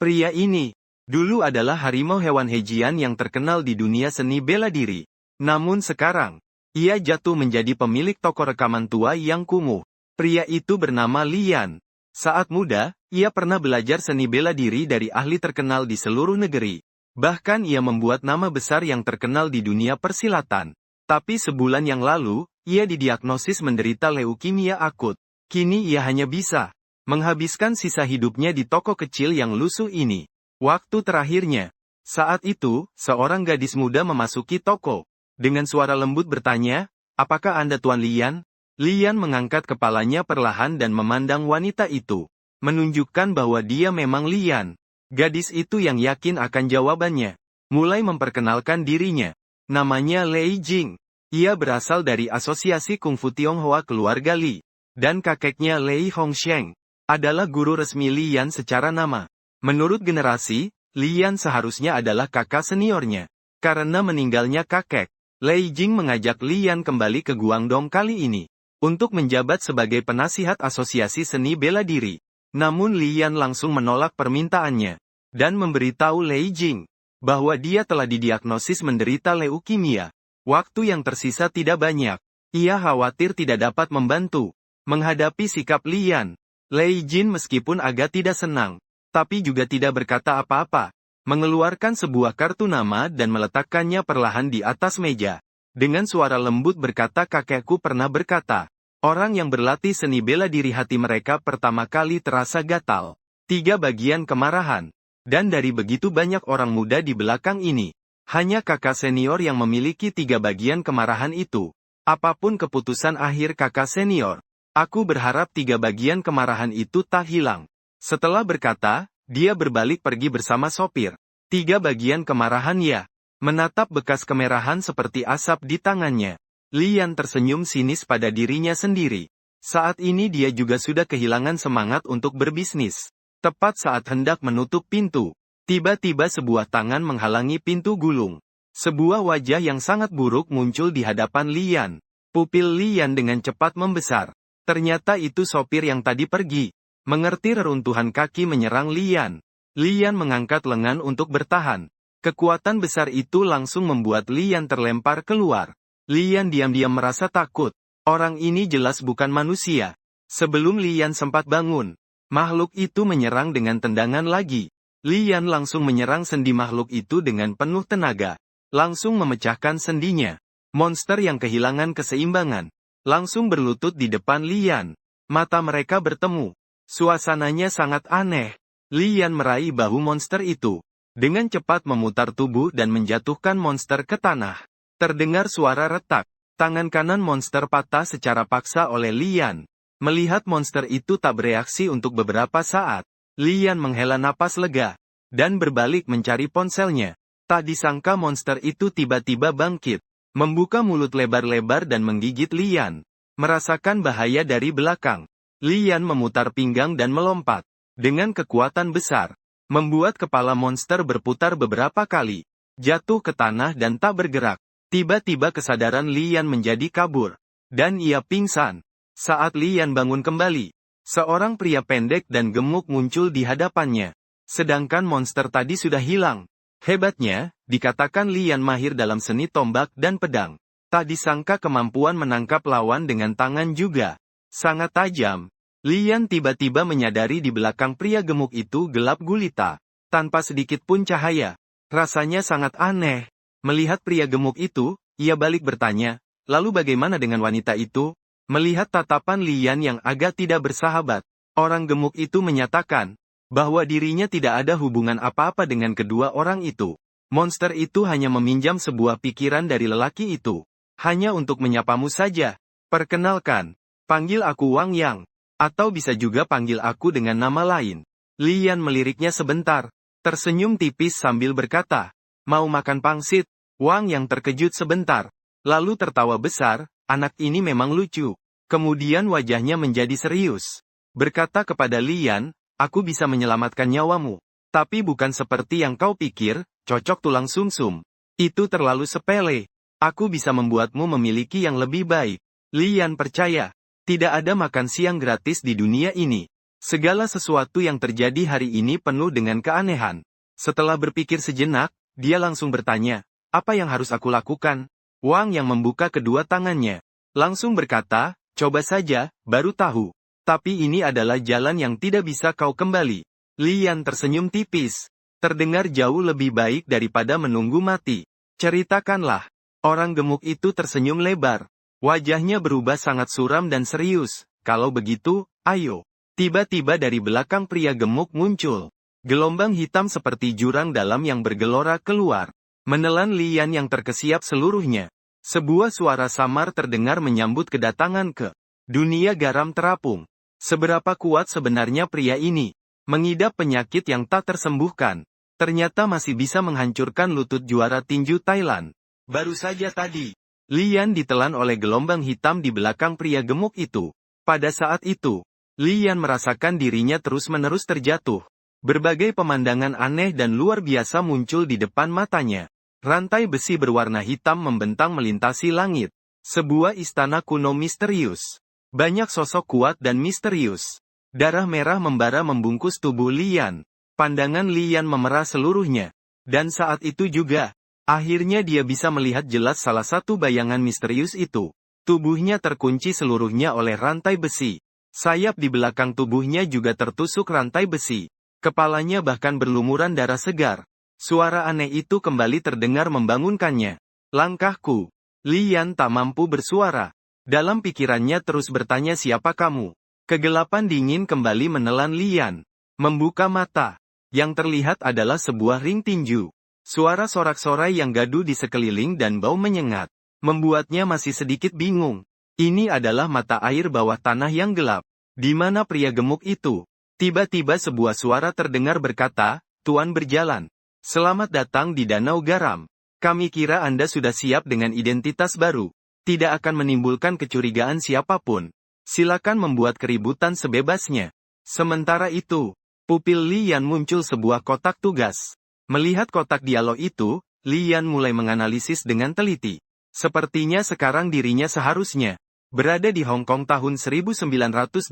Pria ini, dulu adalah harimau hewan Hejian yang terkenal di dunia seni bela diri. Namun sekarang, ia jatuh menjadi pemilik toko rekaman tua yang kumuh. Pria itu bernama Lian. Saat muda, ia pernah belajar seni bela diri dari ahli terkenal di seluruh negeri. Bahkan ia membuat nama besar yang terkenal di dunia persilatan. Tapi sebulan yang lalu, ia didiagnosis menderita leukemia akut. Kini ia hanya bisa menghabiskan sisa hidupnya di toko kecil yang lusuh ini. Waktu terakhirnya. Saat itu, seorang gadis muda memasuki toko. Dengan suara lembut bertanya, "Apakah Anda Tuan Lian?" Lian mengangkat kepalanya perlahan dan memandang wanita itu. Menunjukkan bahwa dia memang Lian. Gadis itu yang yakin akan jawabannya. Mulai memperkenalkan dirinya. Namanya Lei Jing. Ia berasal dari Asosiasi Kungfu Tionghoa Keluarga Li. Dan kakeknya Lei Hongsheng adalah guru resmi Lian secara nama. Menurut generasi, Lian seharusnya adalah kakak seniornya. Karena meninggalnya kakek, Lei Jing mengajak Lian kembali ke Guangdong kali ini untuk menjabat sebagai penasihat asosiasi seni bela diri. Namun Lian langsung menolak permintaannya dan memberitahu Lei Jing bahwa dia telah didiagnosis menderita leukemia. Waktu yang tersisa tidak banyak. Ia khawatir tidak dapat membantu menghadapi sikap Lian. Lei Jin meskipun agak tidak senang, tapi juga tidak berkata apa-apa. Mengeluarkan sebuah kartu nama dan meletakkannya perlahan di atas meja. Dengan suara lembut berkata, "Kakekku pernah berkata, orang yang berlatih seni bela diri hati mereka pertama kali terasa gatal. 3 bagian kemarahan. Dan dari begitu banyak orang muda di belakang ini, hanya kakak senior yang memiliki 3 bagian kemarahan itu. Apapun keputusan akhir kakak senior, aku berharap 3 bagian kemarahan itu tak hilang." Setelah berkata, dia berbalik pergi bersama sopir. 3 bagian kemarahan ya. Menatap bekas kemerahan seperti asap di tangannya. Lian tersenyum sinis pada dirinya sendiri. Saat ini dia juga sudah kehilangan semangat untuk berbisnis. Tepat saat hendak menutup pintu, tiba-tiba sebuah tangan menghalangi pintu gulung. Sebuah wajah yang sangat buruk muncul di hadapan Lian. Pupil Lian dengan cepat membesar. Ternyata itu sopir yang tadi pergi. Mengerti reruntuhan kaki menyerang Lian. Lian mengangkat lengan untuk bertahan. Kekuatan besar itu langsung membuat Lian terlempar keluar. Lian diam-diam merasa takut. Orang ini jelas bukan manusia. Sebelum Lian sempat bangun, makhluk itu menyerang dengan tendangan lagi. Lian langsung menyerang sendi makhluk itu dengan penuh tenaga. Langsung memecahkan sendinya. Monster yang kehilangan keseimbangan langsung berlutut di depan Lian. Mata mereka bertemu. Suasananya sangat aneh. Lian meraih bahu monster itu. Dengan cepat memutar tubuh dan menjatuhkan monster ke tanah. Terdengar suara retak. Tangan kanan monster patah secara paksa oleh Lian. Melihat monster itu tak bereaksi untuk beberapa saat, Lian menghela napas lega. Dan berbalik mencari ponselnya. Tak disangka monster itu tiba-tiba bangkit. Membuka mulut lebar-lebar dan menggigit Lian. Merasakan bahaya dari belakang, Lian memutar pinggang dan melompat. Dengan kekuatan besar, membuat kepala monster berputar beberapa kali. Jatuh ke tanah dan tak bergerak. Tiba-tiba kesadaran Lian menjadi kabur. Dan ia pingsan. Saat Lian bangun kembali, seorang pria pendek dan gemuk muncul di hadapannya. Sedangkan monster tadi sudah hilang. Hebatnya, dikatakan Lian mahir dalam seni tombak dan pedang. Tak disangka kemampuan menangkap lawan dengan tangan juga sangat tajam. Lian tiba-tiba menyadari di belakang pria gemuk itu gelap gulita, tanpa sedikit pun cahaya. Rasanya sangat aneh. Melihat pria gemuk itu, ia balik bertanya, "Lalu bagaimana dengan wanita itu?" Melihat tatapan Lian yang agak tidak bersahabat, orang gemuk itu menyatakan bahwa dirinya tidak ada hubungan apa-apa dengan kedua orang itu. Monster itu hanya meminjam sebuah pikiran dari lelaki itu. Hanya untuk menyapamu saja. "Perkenalkan, panggil aku Wang Yang. Atau bisa juga panggil aku dengan nama lain." Lian meliriknya sebentar. Tersenyum tipis sambil berkata, "Mau makan pangsit?" Wang Yang terkejut sebentar. Lalu tertawa besar, "Anak ini memang lucu." Kemudian wajahnya menjadi serius. Berkata kepada Lian, "Aku bisa menyelamatkan nyawamu. Tapi bukan seperti yang kau pikir, cocok tulang sumsum. Itu terlalu sepele. Aku bisa membuatmu memiliki yang lebih baik." Lian percaya, tidak ada makan siang gratis di dunia ini. Segala sesuatu yang terjadi hari ini penuh dengan keanehan. Setelah berpikir sejenak, dia langsung bertanya, apa yang harus aku lakukan? Wang yang membuka kedua tangannya. Langsung berkata, coba saja, baru tahu. Tapi ini adalah jalan yang tidak bisa kau kembali. Lian tersenyum tipis. Terdengar jauh lebih baik daripada menunggu mati. Ceritakanlah. Orang gemuk itu tersenyum lebar. Wajahnya berubah sangat suram dan serius. Kalau begitu, ayo. Tiba-tiba dari belakang pria gemuk muncul. Gelombang hitam seperti jurang dalam yang bergelora keluar. Menelan Lian yang terkesiap seluruhnya. Sebuah suara samar terdengar menyambut kedatangan ke dunia garam terapung. Seberapa kuat sebenarnya pria ini? Mengidap penyakit yang tak tersembuhkan. Ternyata masih bisa menghancurkan lutut juara tinju Thailand. Baru saja tadi, Lian ditelan oleh gelombang hitam di belakang pria gemuk itu. Pada saat itu, Lian merasakan dirinya terus-menerus terjatuh. Berbagai pemandangan aneh dan luar biasa muncul di depan matanya. Rantai besi berwarna hitam membentang melintasi langit. Sebuah istana kuno misterius. Banyak sosok kuat dan misterius. Darah merah membara membungkus tubuh Lian. Pandangan Lian memerah seluruhnya. Dan saat itu juga, akhirnya dia bisa melihat jelas salah satu bayangan misterius itu. Tubuhnya terkunci seluruhnya oleh rantai besi. Sayap di belakang tubuhnya juga tertusuk rantai besi. Kepalanya bahkan berlumuran darah segar. Suara aneh itu kembali terdengar membangunkannya. Langkahku. Lian tak mampu bersuara. Dalam pikirannya terus bertanya siapa kamu. Kegelapan dingin kembali menelan Lian. Membuka mata. Yang terlihat adalah sebuah ring tinju. Suara sorak-sorai yang gaduh di sekeliling dan bau menyengat. Membuatnya masih sedikit bingung. Ini adalah mata air bawah tanah yang gelap. Di mana pria gemuk itu? Tiba-tiba sebuah suara terdengar berkata, Tuan berjalan. Selamat datang di Danau Garam. Kami kira Anda sudah siap dengan identitas baru. Tidak akan menimbulkan kecurigaan siapapun. Silakan membuat keributan sebebasnya. Sementara itu, pupil Lian muncul sebuah kotak tugas. Melihat kotak dialog itu, Lian mulai menganalisis dengan teliti. Sepertinya sekarang dirinya seharusnya berada di Hong Kong tahun 1986.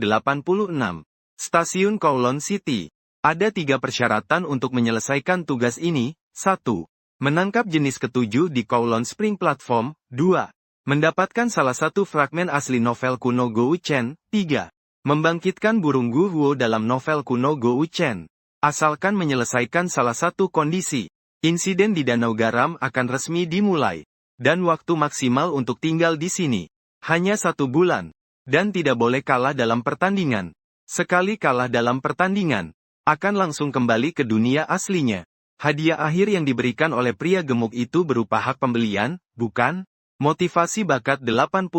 Stasiun Kowloon City. Ada 3 persyaratan untuk menyelesaikan tugas ini. 1. Menangkap jenis ketujuh di Kowloon Spring Platform. 2. Mendapatkan salah satu fragmen asli novel kuno Go Wuchen. 3. Membangkitkan burung Guhuo dalam novel kuno Go Wuchen. Asalkan menyelesaikan salah satu kondisi, insiden di Danau Garam akan resmi dimulai. Dan waktu maksimal untuk tinggal di sini hanya 1 bulan. Dan tidak boleh kalah dalam pertandingan. Sekali kalah dalam pertandingan, akan langsung kembali ke dunia aslinya. Hadiah akhir yang diberikan oleh pria gemuk itu berupa hak pembelian, bukan? Motivasi bakat 81%.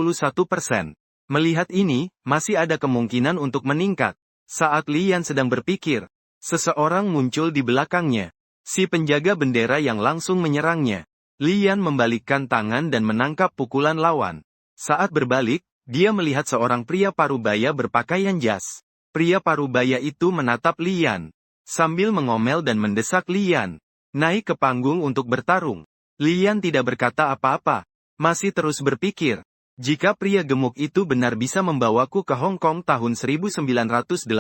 Melihat ini, masih ada kemungkinan untuk meningkat. Saat Lian sedang berpikir, seseorang muncul di belakangnya. Si penjaga bendera yang langsung menyerangnya. Lian membalikkan tangan dan menangkap pukulan lawan. Saat berbalik, dia melihat seorang pria parubaya berpakaian jas. Pria parubaya itu menatap Lian, sambil mengomel dan mendesak Lian naik ke panggung untuk bertarung. Lian tidak berkata apa-apa, masih terus berpikir, jika pria gemuk itu benar bisa membawaku ke Hong Kong tahun 1986,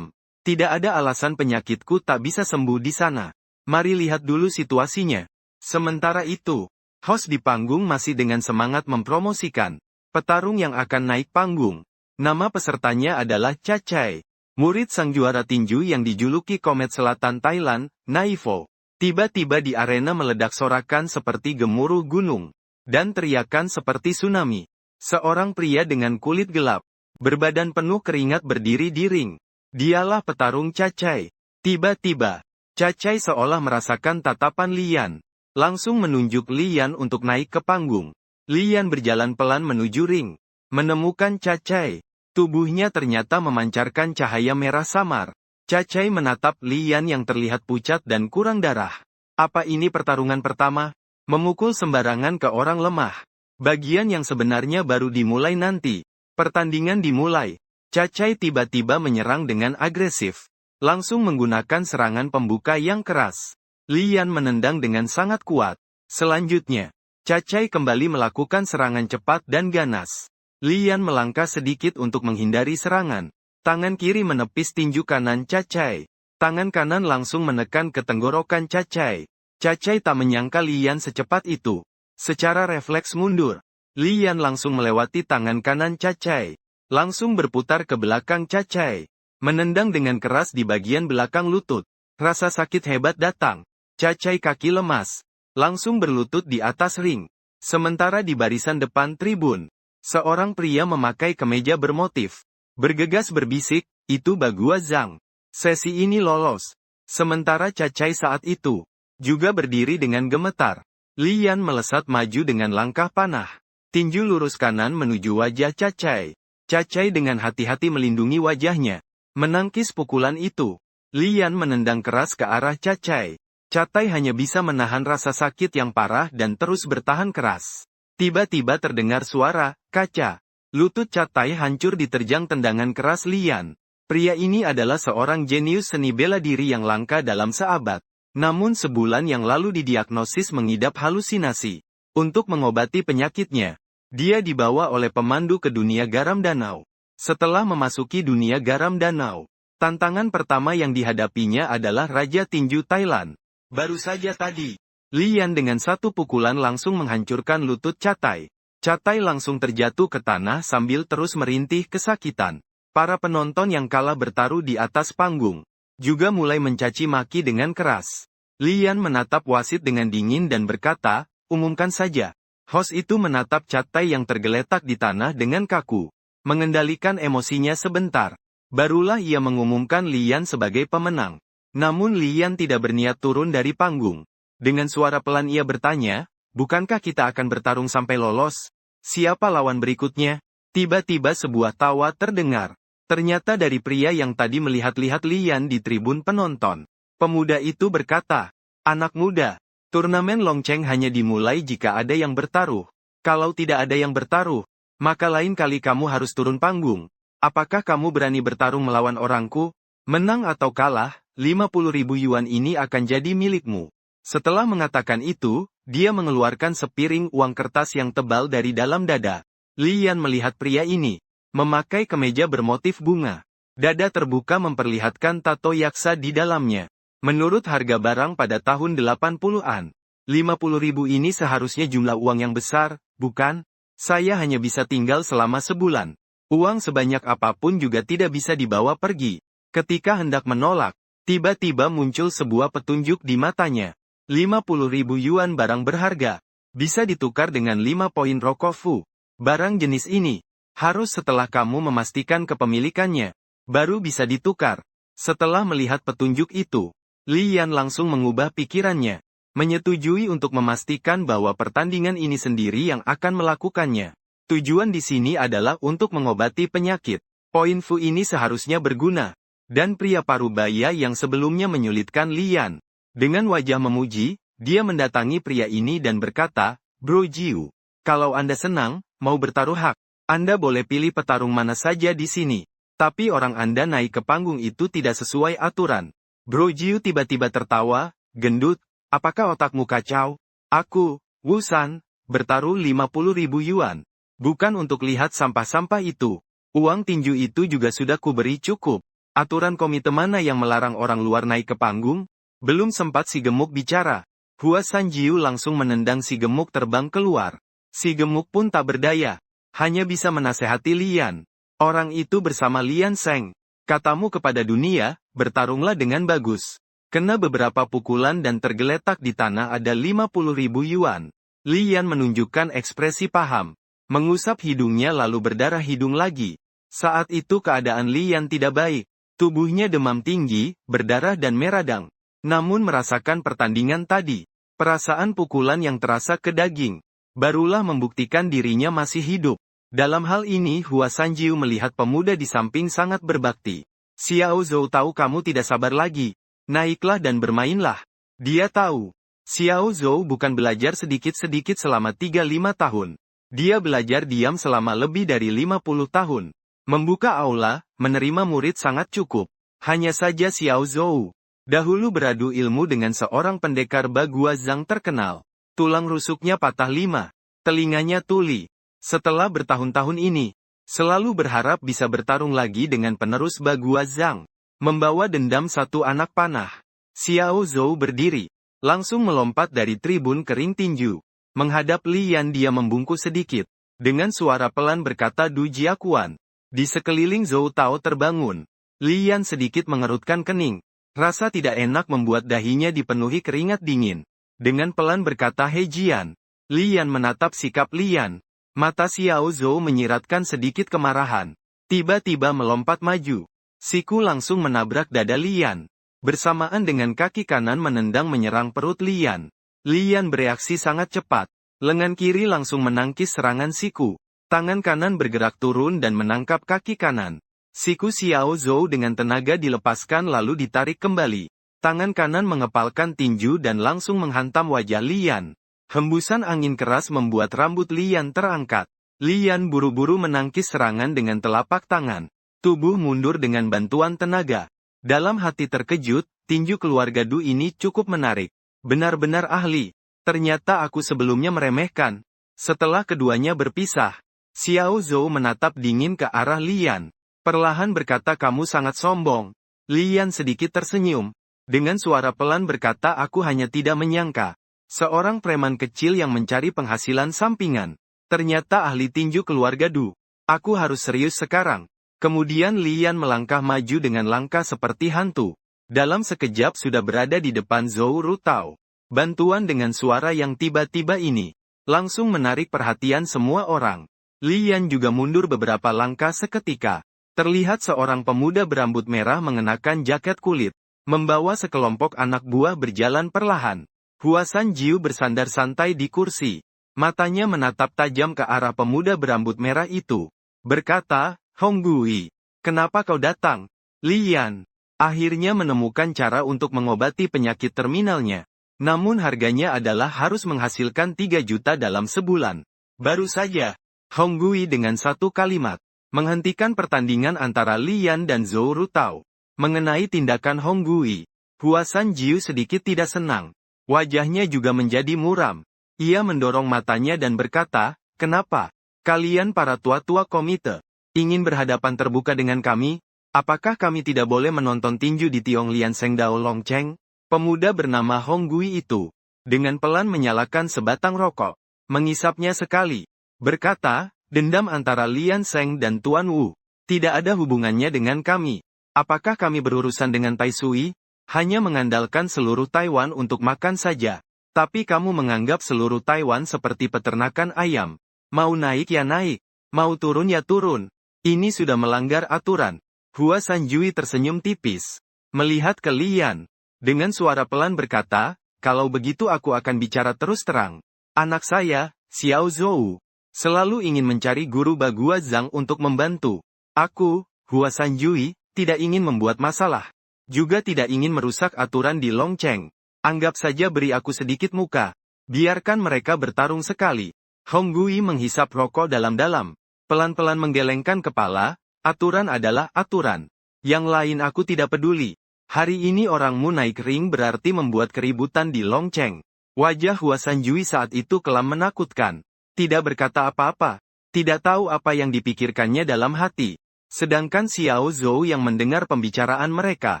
tidak ada alasan penyakitku tak bisa sembuh di sana. Mari lihat dulu situasinya. Sementara itu, host di panggung masih dengan semangat mempromosikan petarung yang akan naik panggung. Nama pesertanya adalah Cacai, murid sang juara tinju yang dijuluki Komet Selatan Thailand, Naivo. Tiba-tiba di arena meledak sorakan seperti gemuruh gunung, dan teriakan seperti tsunami. Seorang pria dengan kulit gelap, berbadan penuh keringat berdiri di ring. Dialah petarung Cacai. Tiba-tiba, Cacai seolah merasakan tatapan Lian, langsung menunjuk Lian untuk naik ke panggung. Lian berjalan pelan menuju ring. Menemukan Cacai. Tubuhnya ternyata memancarkan cahaya merah samar. Cacai menatap Lian yang terlihat pucat dan kurang darah. Apa ini pertarungan pertama? Memukul sembarangan ke orang lemah. Bagian yang sebenarnya baru dimulai nanti. Pertandingan dimulai. Cacai tiba-tiba menyerang dengan agresif. Langsung menggunakan serangan pembuka yang keras. Lian menendang dengan sangat kuat. Selanjutnya, Cacai kembali melakukan serangan cepat dan ganas. Lian melangkah sedikit untuk menghindari serangan. Tangan kiri menepis tinju kanan Cacai. Tangan kanan langsung menekan ke tenggorokan Cacai. Cacai tak menyangka Lian secepat itu. Secara refleks mundur. Lian langsung melewati tangan kanan Cacai. Langsung berputar ke belakang Cacai. Menendang dengan keras di bagian belakang lutut. Rasa sakit hebat datang. Cacai kaki lemas. Langsung berlutut di atas ring. Sementara di barisan depan tribun, seorang pria memakai kemeja bermotif. Bergegas berbisik, itu Bagua Zhang. Sesi ini lolos. Sementara Cacai saat itu, juga berdiri dengan gemetar. Lian melesat maju dengan langkah panah. Tinju lurus kanan menuju wajah Cacai. Cacai dengan hati-hati melindungi wajahnya. Menangkis pukulan itu. Lian menendang keras ke arah Cacai. Cacai hanya bisa menahan rasa sakit yang parah dan terus bertahan keras. Tiba-tiba terdengar suara, kaca. Lutut Cacai hancur diterjang tendangan keras Lian. Pria ini adalah seorang jenius seni bela diri yang langka dalam seabad. Namun sebulan yang lalu didiagnosis mengidap halusinasi. Untuk mengobati penyakitnya, dia dibawa oleh pemandu ke dunia garam danau. Setelah memasuki dunia garam danau, tantangan pertama yang dihadapinya adalah Raja Tinju Thailand. Baru saja tadi, Lian dengan satu pukulan langsung menghancurkan lutut Cacai. Cacai langsung terjatuh ke tanah sambil terus merintih kesakitan. Para penonton yang kalah bertaruh di atas panggung juga mulai mencaci maki dengan keras. Lian menatap wasit dengan dingin dan berkata, "Umumkan saja." Host itu menatap Cacai yang tergeletak di tanah dengan kaku. Mengendalikan emosinya sebentar. Barulah ia mengumumkan Lian sebagai pemenang. Namun Lian tidak berniat turun dari panggung. Dengan suara pelan ia bertanya, "Bukankah kita akan bertarung sampai lolos? Siapa lawan berikutnya?" Tiba-tiba sebuah tawa terdengar. Ternyata dari pria yang tadi melihat-lihat Lian di tribun penonton. Pemuda itu berkata, "Anak muda, turnamen Longcheng hanya dimulai jika ada yang bertaruh. Kalau tidak ada yang bertaruh, maka lain kali kamu harus turun panggung. Apakah kamu berani bertarung melawan orangku? Menang atau kalah, 50.000 yuan ini akan jadi milikmu." Setelah mengatakan itu, dia mengeluarkan sepiring uang kertas yang tebal dari dalam dada. Lian melihat pria ini, memakai kemeja bermotif bunga. Dada terbuka memperlihatkan tato yaksa di dalamnya. Menurut harga barang pada tahun 80-an, 50.000 ini seharusnya jumlah uang yang besar, bukan? Saya hanya bisa tinggal selama sebulan. Uang sebanyak apapun juga tidak bisa dibawa pergi. Ketika hendak menolak, tiba-tiba muncul sebuah petunjuk di matanya. 50.000 yuan barang berharga. Bisa ditukar dengan 5 poin rokofu. Barang jenis ini, harus setelah kamu memastikan kepemilikannya, baru bisa ditukar. Setelah melihat petunjuk itu, Lian langsung mengubah pikirannya. Menyetujui untuk memastikan bahwa pertandingan ini sendiri yang akan melakukannya. Tujuan di sini adalah untuk mengobati penyakit. Poin fu ini seharusnya berguna. Dan pria parubaya yang sebelumnya menyulitkan Lian. Dengan wajah memuji, dia mendatangi pria ini dan berkata, "Bro Jiu, kalau Anda senang, mau bertaruh hak, Anda boleh pilih petarung mana saja di sini. Tapi orang Anda naik ke panggung itu tidak sesuai aturan." Bro Jiu tiba-tiba tertawa, "Gendut, apakah otakmu kacau? Aku, Wusan, bertaruh 50.000 yuan. Bukan untuk lihat sampah-sampah itu. Uang tinju itu juga sudah kuberi cukup. Aturan komite mana yang melarang orang luar naik ke panggung?" Belum sempat si gemuk bicara, Hua Sanjiu langsung menendang si gemuk terbang keluar. Si gemuk pun tak berdaya, hanya bisa menasehati Lian. "Orang itu bersama Lian Seng. Katamu kepada dunia, bertarunglah dengan bagus." Kena beberapa pukulan dan tergeletak di tanah ada 50.000 yuan. Lian menunjukkan ekspresi paham. Mengusap hidungnya lalu berdarah hidung lagi. Saat itu keadaan Lian tidak baik. Tubuhnya demam tinggi, berdarah dan meradang. Namun merasakan pertandingan tadi, perasaan pukulan yang terasa ke daging, barulah membuktikan dirinya masih hidup. Dalam hal ini Hua Sanjiu melihat pemuda di samping sangat berbakti. "Xiao Zhou tahu kamu tidak sabar lagi. Naiklah dan bermainlah." Dia tahu, Xiao Zhou bukan belajar sedikit-sedikit selama 3-5 tahun. Dia belajar diam selama lebih dari 50 tahun. Membuka aula, menerima murid sangat cukup. Hanya saja Xiao Zhou dahulu beradu ilmu dengan seorang pendekar Bagua Zhang terkenal. Tulang rusuknya patah 5. Telinganya tuli. Setelah bertahun-tahun ini, Selalu berharap bisa bertarung lagi dengan penerus Bagua Zhang. Membawa dendam satu anak panah. Xiao Zhou berdiri. Langsung melompat dari tribun ke ring tinju. Menghadap Li Yan, dia membungkuk sedikit. Dengan suara pelan berkata, Du Jiaquan. Di sekeliling Zhou Tao terbangun. Li Yan sedikit mengerutkan kening. Rasa tidak enak membuat dahinya dipenuhi keringat dingin. Dengan pelan berkata, He Jian. Li Yan menatap sikap Li Yan. Mata Xiao Zhou menyiratkan sedikit kemarahan. Tiba-tiba melompat maju. Siku langsung menabrak dada Li Yan. Bersamaan dengan kaki kanan menendang menyerang perut Li Yan. Li Yan bereaksi sangat cepat. Lengan kiri langsung menangkis serangan siku. Tangan kanan bergerak turun dan menangkap kaki kanan. Siku Xiao Zhou dengan tenaga dilepaskan lalu ditarik kembali. Tangan kanan mengepalkan tinju dan langsung menghantam wajah Li Yan. Hembusan angin keras membuat rambut Li Yan terangkat. Li Yan buru-buru menangkis serangan dengan telapak tangan. Tubuh mundur dengan bantuan tenaga. Dalam hati terkejut, tinju keluarga Du ini cukup menarik. Benar-benar ahli. Ternyata aku sebelumnya meremehkan. Setelah keduanya berpisah, Xiao Zhou menatap dingin ke arah Li Yan. Perlahan berkata, kamu sangat sombong. Li Yan sedikit tersenyum. Dengan suara pelan berkata, aku hanya tidak menyangka. Seorang preman kecil yang mencari penghasilan sampingan. Ternyata ahli tinju keluarga Du. Aku harus serius sekarang. Kemudian Li Yan melangkah maju dengan langkah seperti hantu. Dalam sekejap sudah berada di depan Zhou Rutao. Bantuan dengan suara yang tiba-tiba ini langsung menarik perhatian semua orang. Li Yan juga mundur beberapa langkah seketika. Terlihat seorang pemuda berambut merah mengenakan jaket kulit. Membawa sekelompok anak buah berjalan perlahan. Huasan Jiu bersandar santai di kursi. Matanya menatap tajam ke arah pemuda berambut merah itu. Berkata, Honggui, kenapa kau datang? Li Yan akhirnya menemukan cara untuk mengobati penyakit terminalnya. Namun harganya adalah harus menghasilkan 3 juta dalam sebulan. Baru saja, Honggui dengan satu kalimat menghentikan pertandingan antara Li Yan dan Zhou Rutao. Mengenai tindakan Honggui, Huasan Jiu sedikit tidak senang. Wajahnya juga menjadi muram. Ia mendorong matanya dan berkata, kenapa? Kalian para tua-tua komite ingin berhadapan terbuka dengan kami? Apakah kami tidak boleh menonton tinju di Tianglian Sengdao Longcheng? Pemuda bernama Honggui itu, dengan pelan menyalakan sebatang rokok, mengisapnya sekali. Berkata, dendam antara Lian Seng dan Tuan Wu tidak ada hubungannya dengan kami. Apakah kami berurusan dengan Tai Sui? Hanya mengandalkan seluruh Taiwan untuk makan saja. Tapi kamu menganggap seluruh Taiwan seperti peternakan ayam. Mau naik ya naik, mau turun ya turun. Ini sudah melanggar aturan. Hua Sanjui tersenyum tipis. Melihat ke Li Yan. Dengan suara pelan berkata, kalau begitu aku akan bicara terus terang. Anak saya, Xiao Zhou, selalu ingin mencari guru Bagua Zhang untuk membantu. Aku, Hua Sanjui, tidak ingin membuat masalah. Juga tidak ingin merusak aturan di Longcheng. Anggap saja beri aku sedikit muka. Biarkan mereka bertarung sekali. Honggui menghisap rokok dalam-dalam. Pelan-pelan menggelengkan kepala, aturan adalah aturan. Yang lain aku tidak peduli. Hari ini orangmu naik ring berarti membuat keributan di Longcheng. Wajah Hua Sanjui saat itu kelam menakutkan. Tidak berkata apa-apa. Tidak tahu apa yang dipikirkannya dalam hati. Sedangkan Xiao Zhou yang mendengar pembicaraan mereka,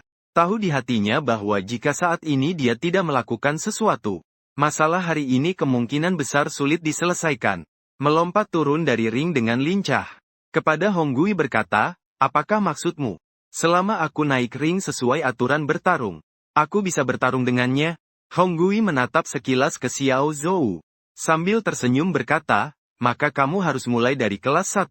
tahu di hatinya bahwa jika saat ini dia tidak melakukan sesuatu, masalah hari ini kemungkinan besar sulit diselesaikan. Melompat turun dari ring dengan lincah. Kepada Honggui berkata, apakah maksudmu? Selama aku naik ring sesuai aturan bertarung, aku bisa bertarung dengannya? Honggui menatap sekilas ke Xiao Zhou. Sambil tersenyum berkata, maka kamu harus mulai dari kelas 1.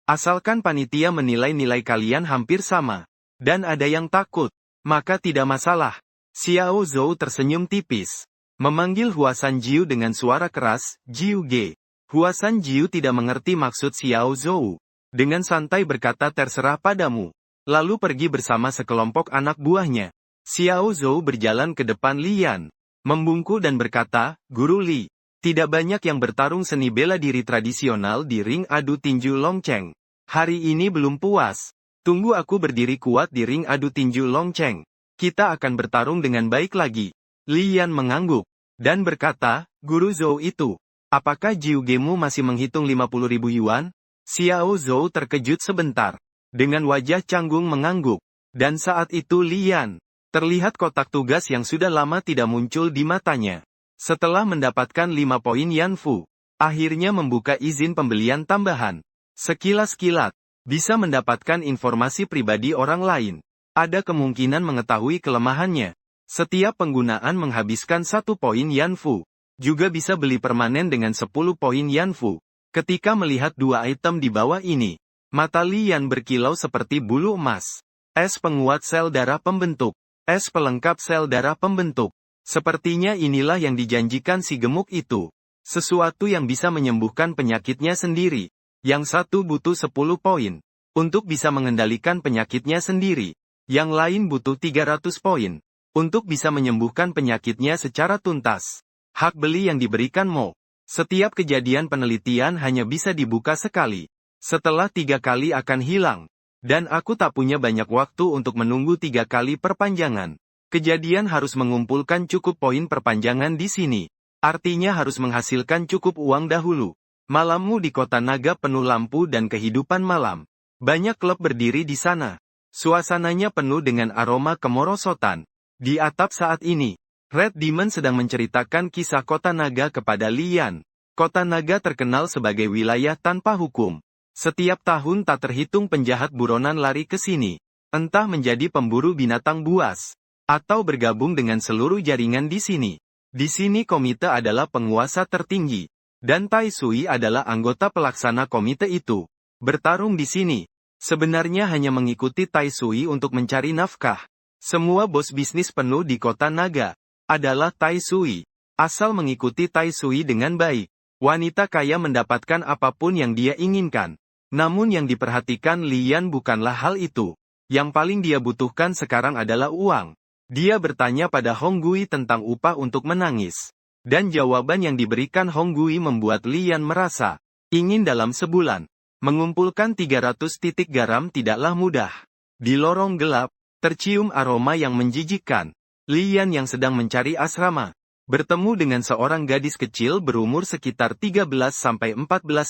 Asalkan panitia menilai nilai kalian hampir sama, dan ada yang takut, maka tidak masalah. Xiao Zhou tersenyum tipis. Memanggil Huasan Jiu dengan suara keras, Jiu Ge. Huasan Jiu tidak mengerti maksud Xiao Zhou. Dengan santai berkata terserah padamu. Lalu pergi bersama sekelompok anak buahnya. Xiao Zhou berjalan ke depan Li Yan. Membungkuk dan berkata, Guru Li. Tidak banyak yang bertarung seni bela diri tradisional di ring adu tinju Longcheng. Hari ini belum puas. Tunggu aku berdiri kuat di ring adu tinju Longcheng. Kita akan bertarung dengan baik lagi. Li Yan mengangguk. Dan berkata, Guru Zhou itu. Apakah Jiu Gemu masih menghitung 50.000 yuan? Xiao Zhou terkejut sebentar. Dengan wajah canggung mengangguk. Dan saat itu Lian. Terlihat kotak tugas yang sudah lama tidak muncul di matanya. Setelah mendapatkan 5 poin Yanfu. Akhirnya membuka izin pembelian tambahan. Sekilas kilat. Bisa mendapatkan informasi pribadi orang lain. Ada kemungkinan mengetahui kelemahannya. Setiap penggunaan menghabiskan 1 poin Yanfu. Juga bisa beli permanen dengan 10 poin Yanfu. Ketika melihat 2 item di bawah ini, mata Lian berkilau seperti bulu emas. Es penguat sel darah pembentuk. Es pelengkap sel darah pembentuk. Sepertinya inilah yang dijanjikan si gemuk itu. Sesuatu yang bisa menyembuhkan penyakitnya sendiri. Yang satu butuh 10 poin. Untuk bisa mengendalikan penyakitnya sendiri. Yang lain butuh 300 poin. Untuk bisa menyembuhkan penyakitnya secara tuntas. Hak beli yang diberikan Mo. Setiap kejadian penelitian hanya bisa dibuka sekali. Setelah 3 kali akan hilang. Dan aku tak punya banyak waktu untuk menunggu 3 kali perpanjangan. Kejadian harus mengumpulkan cukup poin perpanjangan di sini. Artinya harus menghasilkan cukup uang dahulu. Malammu di kota naga penuh lampu dan kehidupan malam. Banyak klub berdiri di sana. Suasananya penuh dengan aroma kemerosotan. Di atap saat ini, Red Demon sedang menceritakan kisah kota naga kepada Lian. Kota naga terkenal sebagai wilayah tanpa hukum. Setiap tahun tak terhitung penjahat buronan lari ke sini. Entah menjadi pemburu binatang buas. Atau bergabung dengan seluruh jaringan di sini. Di sini komite adalah penguasa tertinggi. Dan Tai Sui adalah anggota pelaksana komite itu. Bertarung di sini. Sebenarnya hanya mengikuti Tai Sui untuk mencari nafkah. Semua bos bisnis penuh di kota naga. Adalah Tai Sui. Asal mengikuti Tai Sui dengan baik. Wanita kaya mendapatkan apapun yang dia inginkan. Namun yang diperhatikan Lian bukanlah hal itu. Yang paling dia butuhkan sekarang adalah uang. Dia bertanya pada Honggui tentang upah untuk menangis. Dan jawaban yang diberikan Honggui membuat Lian merasa ingin dalam sebulan. Mengumpulkan 300 titik garam tidaklah mudah. Di lorong gelap, tercium aroma yang menjijikkan. Lian yang sedang mencari asrama. Bertemu dengan seorang gadis kecil berumur sekitar 13-14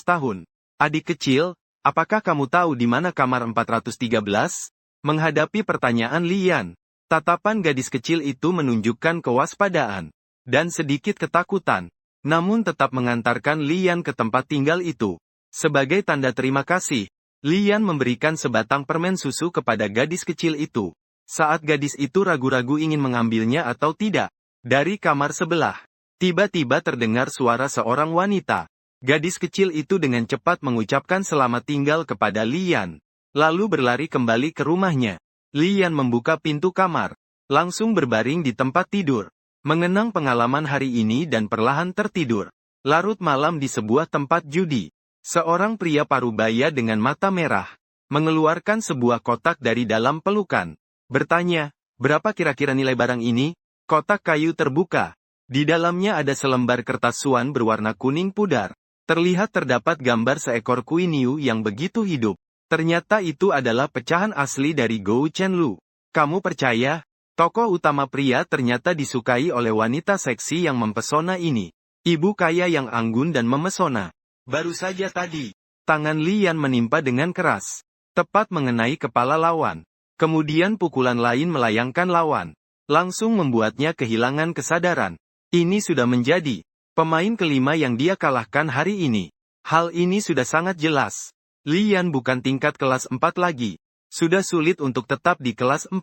tahun. Adik kecil, apakah kamu tahu di mana kamar 413? Menghadapi pertanyaan Lian, tatapan gadis kecil itu menunjukkan kewaspadaan. Dan sedikit ketakutan. Namun tetap mengantarkan Lian ke tempat tinggal itu. Sebagai tanda terima kasih, Lian memberikan sebatang permen susu kepada gadis kecil itu. Saat gadis itu ragu-ragu ingin mengambilnya atau tidak. Dari kamar sebelah, tiba-tiba terdengar suara seorang wanita. Gadis kecil itu dengan cepat mengucapkan selamat tinggal kepada Lian. Lalu berlari kembali ke rumahnya. Lian membuka pintu kamar. Langsung berbaring di tempat tidur. Mengenang pengalaman hari ini dan perlahan tertidur. Larut malam di sebuah tempat judi. Seorang pria parubaya dengan mata merah. Mengeluarkan sebuah kotak dari dalam pelukan. Bertanya, berapa kira-kira nilai barang ini? Kotak kayu terbuka. Di dalamnya ada selembar kertas suan berwarna kuning pudar. Terlihat terdapat gambar seekor kuiniu yang begitu hidup. Ternyata itu adalah pecahan asli dari Gou Chenlu. Kamu percaya? Tokoh utama pria ternyata disukai oleh wanita seksi yang mempesona ini. Ibu kaya yang anggun dan memesona. Baru saja tadi, tangan Lian menimpa dengan keras. Tepat mengenai kepala lawan. Kemudian pukulan lain melayangkan lawan. Langsung membuatnya kehilangan kesadaran. Ini sudah menjadi pemain kelima yang dia kalahkan hari ini. Hal ini sudah sangat jelas. Lian bukan tingkat kelas 4 lagi. Sudah sulit untuk tetap di kelas 4.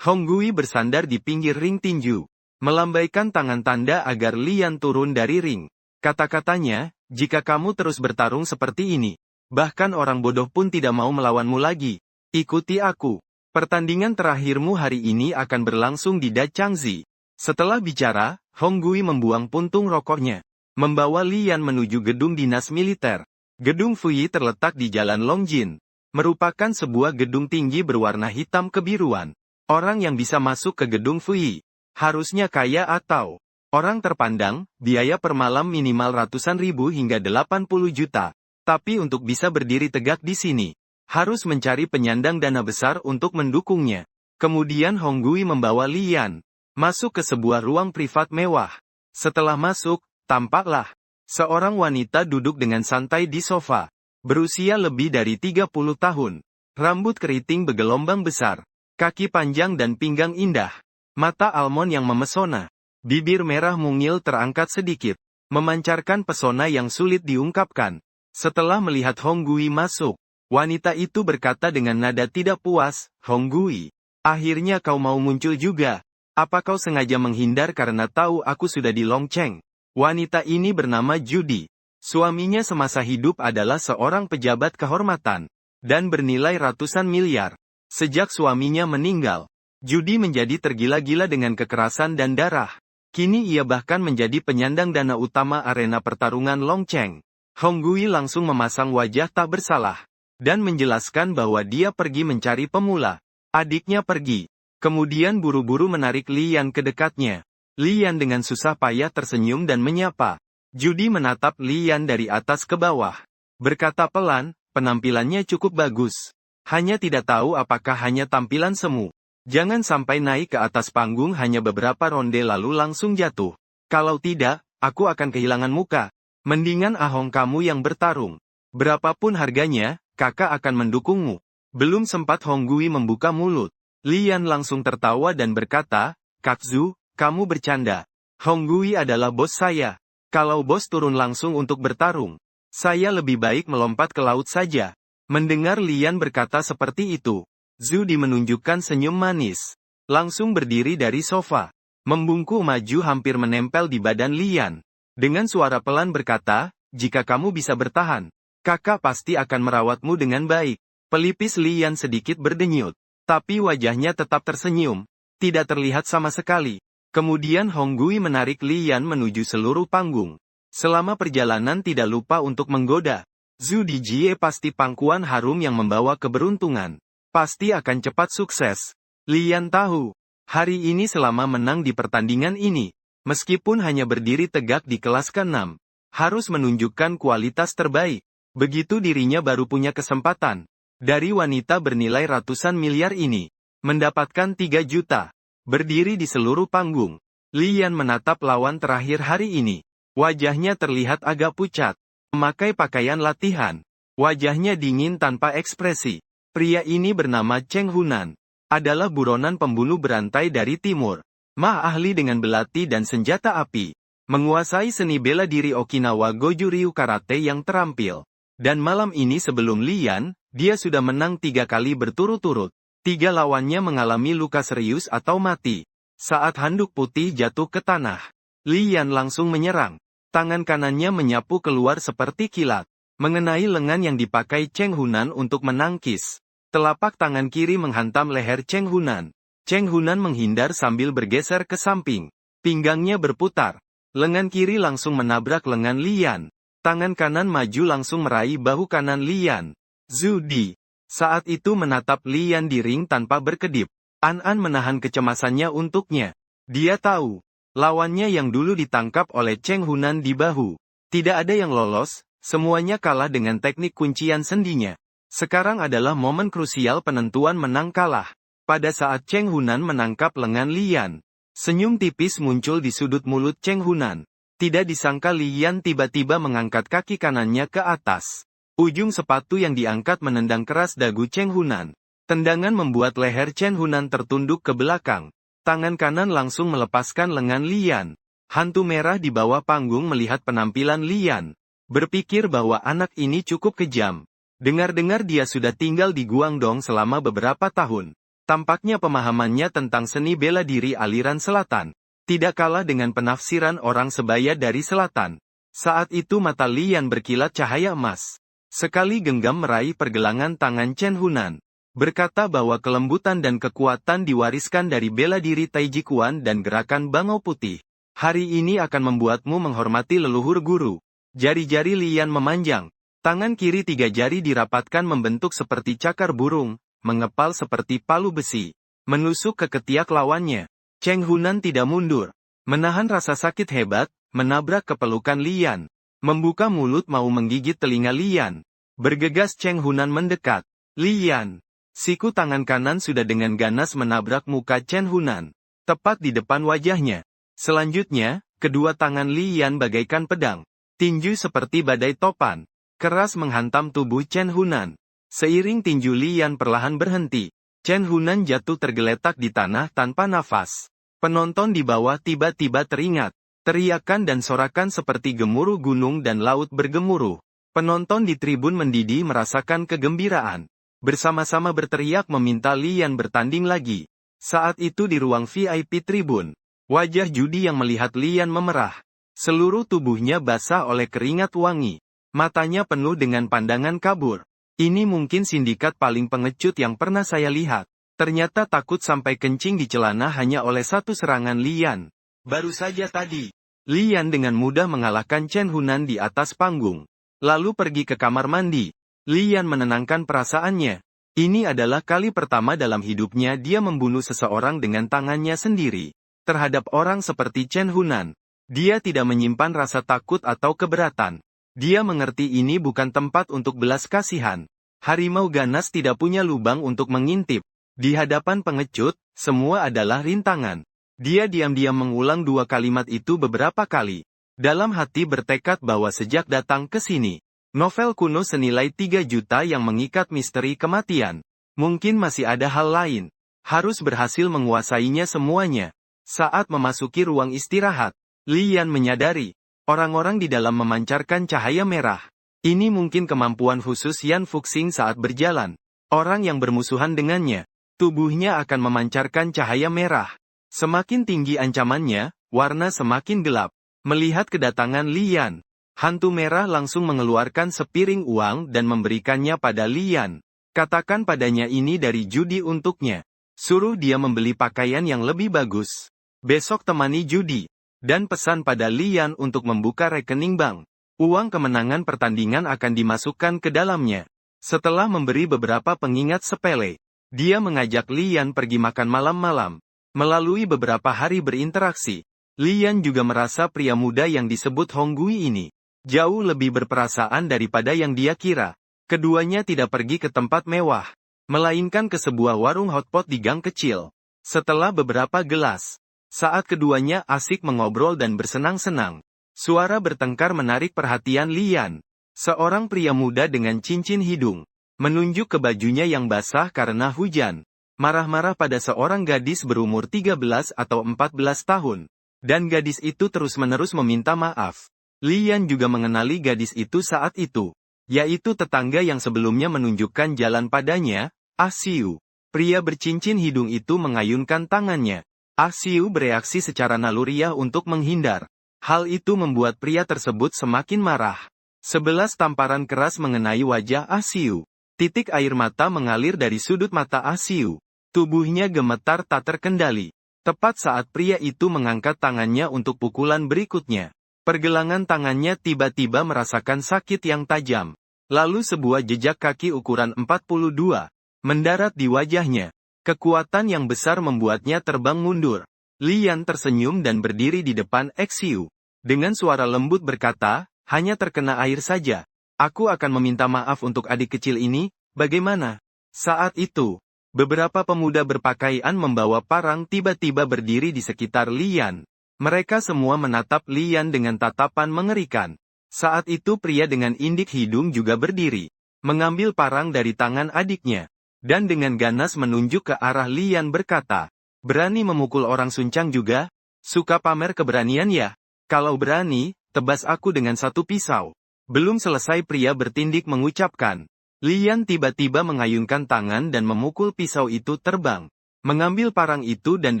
Honggui bersandar di pinggir ring tinju. Melambaikan tangan tanda agar Lian turun dari ring. Kata-katanya, jika kamu terus bertarung seperti ini, bahkan orang bodoh pun tidak mau melawanmu lagi. Ikuti aku. Pertandingan terakhirmu hari ini akan berlangsung di Dachangzi. Setelah bicara, Honggui membuang puntung rokoknya. Membawa Lian menuju gedung dinas militer. Gedung Fui terletak di Jalan Longjin. Merupakan sebuah gedung tinggi berwarna hitam kebiruan. Orang yang bisa masuk ke gedung Fui harusnya kaya atau orang terpandang, biaya per malam minimal ratusan ribu hingga 80 juta. Tapi untuk bisa berdiri tegak di sini, harus mencari penyandang dana besar untuk mendukungnya. Kemudian Honggui membawa Lian masuk ke sebuah ruang privat mewah. Setelah masuk, tampaklah seorang wanita duduk dengan santai di sofa. Berusia lebih dari 30 tahun. Rambut keriting bergelombang besar. Kaki panjang dan pinggang indah. Mata almond yang memesona. Bibir merah mungil terangkat sedikit. Memancarkan pesona yang sulit diungkapkan. Setelah melihat Hong Gui masuk, wanita itu berkata dengan nada tidak puas, "Hong Gui, akhirnya kau mau muncul juga. Apa kau sengaja menghindar karena tahu aku sudah di Longcheng?" Wanita ini bernama Judy. Suaminya semasa hidup adalah seorang pejabat kehormatan, dan bernilai ratusan miliar. Sejak suaminya meninggal, Judy menjadi tergila-gila dengan kekerasan dan darah. Kini ia bahkan menjadi penyandang dana utama arena pertarungan Longcheng. Hong Gui langsung memasang wajah tak bersalah, dan menjelaskan bahwa dia pergi mencari pemula. Adiknya pergi. Kemudian buru-buru menarik Lian ke dekatnya. Lian dengan susah payah tersenyum dan menyapa. Judy menatap Lian dari atas ke bawah. Berkata pelan, "Penampilannya cukup bagus. Hanya tidak tahu apakah hanya tampilan semu. Jangan sampai naik ke atas panggung hanya beberapa ronde lalu langsung jatuh. Kalau tidak, aku akan kehilangan muka. Mendingan Ahong kamu yang bertarung. Berapapun harganya, kakak akan mendukungmu." Belum sempat Hong Gui membuka mulut, Lian langsung tertawa dan berkata, "Kak Zhu, kamu bercanda. Hong Gui adalah bos saya. Kalau bos turun langsung untuk bertarung, saya lebih baik melompat ke laut saja." Mendengar Lian berkata seperti itu, Zhu menunjukkan senyum manis. Langsung berdiri dari sofa. Membungkuk maju hampir menempel di badan Lian. Dengan suara pelan berkata, "Jika kamu bisa bertahan, kakak pasti akan merawatmu dengan baik." Pelipis Lian sedikit berdenyut. Tapi wajahnya tetap tersenyum. Tidak terlihat sama sekali. Kemudian Hong Gui menarik Lian menuju seluruh panggung. Selama perjalanan tidak lupa untuk menggoda. Zhu Dijie pasti pangkuan harum yang membawa keberuntungan. Pasti akan cepat sukses. Lian tahu. Hari ini selama menang di pertandingan ini, meskipun hanya berdiri tegak di kelas ke-6, harus menunjukkan kualitas terbaik. Begitu dirinya baru punya kesempatan. Dari wanita bernilai ratusan miliar ini, mendapatkan 3 juta. Berdiri di seluruh panggung, Lian menatap lawan terakhir hari ini. Wajahnya terlihat agak pucat. Memakai pakaian latihan. Wajahnya dingin tanpa ekspresi. Pria ini bernama Cheng Hunan. Adalah buronan pembunuh berantai dari timur. Ahli dengan belati dan senjata api. Menguasai seni bela diri Okinawa Goju Ryu Karate yang terampil. Dan malam ini sebelum Lian, dia sudah menang 3 kali berturut-turut. 3 lawannya mengalami luka serius atau mati. Saat handuk putih jatuh ke tanah, Lian langsung menyerang. Tangan kanannya menyapu keluar seperti kilat, mengenai lengan yang dipakai Cheng Hunan untuk menangkis. Telapak tangan kiri menghantam leher Cheng Hunan. Cheng Hunan menghindar sambil bergeser ke samping. Pinggangnya berputar. Lengan kiri langsung menabrak lengan Lian. Tangan kanan maju langsung meraih bahu kanan Lian. Zhu Di saat itu menatap Lian di ring tanpa berkedip. An menahan kecemasannya untuknya. Dia tahu, lawannya yang dulu ditangkap oleh Cheng Hunan di bahu. Tidak ada yang lolos, semuanya kalah dengan teknik kuncian sendinya. Sekarang adalah momen krusial penentuan menang kalah. Pada saat Cheng Hunan menangkap lengan Lian, senyum tipis muncul di sudut mulut Cheng Hunan. Tidak disangka Lian tiba-tiba mengangkat kaki kanannya ke atas. Ujung sepatu yang diangkat menendang keras dagu Cheng Hunan. Tendangan membuat leher Cheng Hunan tertunduk ke belakang. Tangan kanan langsung melepaskan lengan Lian. Hantu merah di bawah panggung melihat penampilan Lian. Berpikir bahwa anak ini cukup kejam. Dengar-dengar dia sudah tinggal di Guangdong selama beberapa tahun. Tampaknya pemahamannya tentang seni bela diri aliran selatan tidak kalah dengan penafsiran orang sebaya dari selatan. Saat itu mata Lian berkilat cahaya emas. Sekali genggam meraih pergelangan tangan Cheng Hunan. Berkata bahwa kelembutan dan kekuatan diwariskan dari bela diri Taiji Chuan dan gerakan bangau putih. Hari ini akan membuatmu menghormati leluhur guru. Jari-jari Lian memanjang. Tangan kiri 3 jari dirapatkan membentuk seperti cakar burung, mengepal seperti palu besi. Menusuk ke ketiak lawannya. Cheng Hunan tidak mundur. Menahan rasa sakit hebat, menabrak kepelukan Lian. Membuka mulut mau menggigit telinga Lian. Bergegas Cheng Hunan mendekat. Lian. Siku tangan kanan sudah dengan ganas menabrak muka Cheng Hunan. Tepat di depan wajahnya. Selanjutnya, kedua tangan Lian bagaikan pedang. Tinju seperti badai topan. keras menghantam tubuh Chen Hunan. Seiring tinju Lian perlahan berhenti, Chen Hunan jatuh tergeletak di tanah tanpa nafas. Penonton di bawah tiba-tiba teringat. Teriakan dan sorakan seperti gemuruh gunung dan laut bergemuruh. Penonton di tribun mendidih merasakan kegembiraan. Bersama-sama berteriak meminta Lian bertanding lagi. Saat itu di ruang VIP tribun, wajah judi yang melihat Lian memerah. Seluruh tubuhnya basah oleh keringat wangi. Matanya penuh dengan pandangan kabur. Ini mungkin sindikat paling pengecut yang pernah saya lihat. Ternyata takut sampai kencing di celana hanya oleh satu serangan Lian. Baru saja tadi, Lian dengan mudah mengalahkan Chen Hunan di atas panggung. Lalu pergi ke kamar mandi. Lian menenangkan perasaannya. Ini adalah kali pertama dalam hidupnya dia membunuh seseorang dengan tangannya sendiri. Terhadap orang seperti Chen Hunan, dia tidak menyimpan rasa takut atau keberatan. Dia mengerti ini bukan tempat untuk belas kasihan. Harimau ganas tidak punya lubang untuk mengintip. Di hadapan pengecut, semua adalah rintangan. Dia diam-diam mengulang dua kalimat itu beberapa kali. Dalam hati bertekad bahwa sejak datang ke sini, novel kuno senilai 3 juta yang mengikat misteri kematian. Mungkin masih ada hal lain. Harus berhasil menguasainya semuanya. Saat memasuki ruang istirahat, Lian menyadari, orang-orang di dalam memancarkan cahaya merah. Ini mungkin kemampuan khusus Yan Fuxing saat berjalan. Orang yang bermusuhan dengannya, tubuhnya akan memancarkan cahaya merah. Semakin tinggi ancamannya, warna semakin gelap. Melihat kedatangan Lian, hantu merah langsung mengeluarkan sepiring uang dan memberikannya pada Lian. Katakan padanya ini dari judi untuknya. Suruh dia membeli pakaian yang lebih bagus. Besok temani judi. Dan pesan pada Lian untuk membuka rekening bank. Uang kemenangan pertandingan akan dimasukkan ke dalamnya. Setelah memberi beberapa pengingat sepele, dia mengajak Lian pergi makan malam-malam. Melalui beberapa hari berinteraksi, Lian juga merasa pria muda yang disebut Hong Gui ini jauh lebih berperasaan daripada yang dia kira. Keduanya tidak pergi ke tempat mewah, melainkan ke sebuah warung hotpot di gang kecil. Setelah beberapa gelas, saat keduanya asik mengobrol dan bersenang-senang, suara bertengkar menarik perhatian Lian. Seorang pria muda dengan cincin hidung menunjuk ke bajunya yang basah karena hujan. Marah-marah pada seorang gadis berumur 13 atau 14 tahun. Dan gadis itu terus-menerus meminta maaf. Lian juga mengenali gadis itu saat itu. Yaitu tetangga yang sebelumnya menunjukkan jalan padanya, Ah Siu. Pria bercincin hidung itu mengayunkan tangannya. Ah Siu bereaksi secara naluriah untuk menghindar. Hal itu membuat pria tersebut semakin marah. 11 tamparan keras mengenai wajah Ah Siu. Titik air mata mengalir dari sudut mata Ah Siu. Tubuhnya gemetar tak terkendali. Tepat saat pria itu mengangkat tangannya untuk pukulan berikutnya, pergelangan tangannya tiba-tiba merasakan sakit yang tajam. Lalu sebuah jejak kaki ukuran 42 mendarat di wajahnya. Kekuatan yang besar membuatnya terbang mundur. Lian tersenyum dan berdiri di depan Xiu. Dengan suara lembut berkata, hanya terkena air saja. Aku akan meminta maaf untuk adik kecil ini, bagaimana? Saat itu, beberapa pemuda berpakaian membawa parang tiba-tiba berdiri di sekitar Lian. Mereka semua menatap Lian dengan tatapan mengerikan. Saat itu pria dengan indik hidung juga berdiri, mengambil parang dari tangan adiknya, dan dengan ganas menunjuk ke arah Lian berkata, berani memukul orang suncang juga? Suka pamer keberanian ya? Kalau berani, tebas aku dengan satu pisau. Belum selesai pria bertindik mengucapkan, Lian tiba-tiba mengayunkan tangan dan memukul pisau itu terbang. Mengambil parang itu dan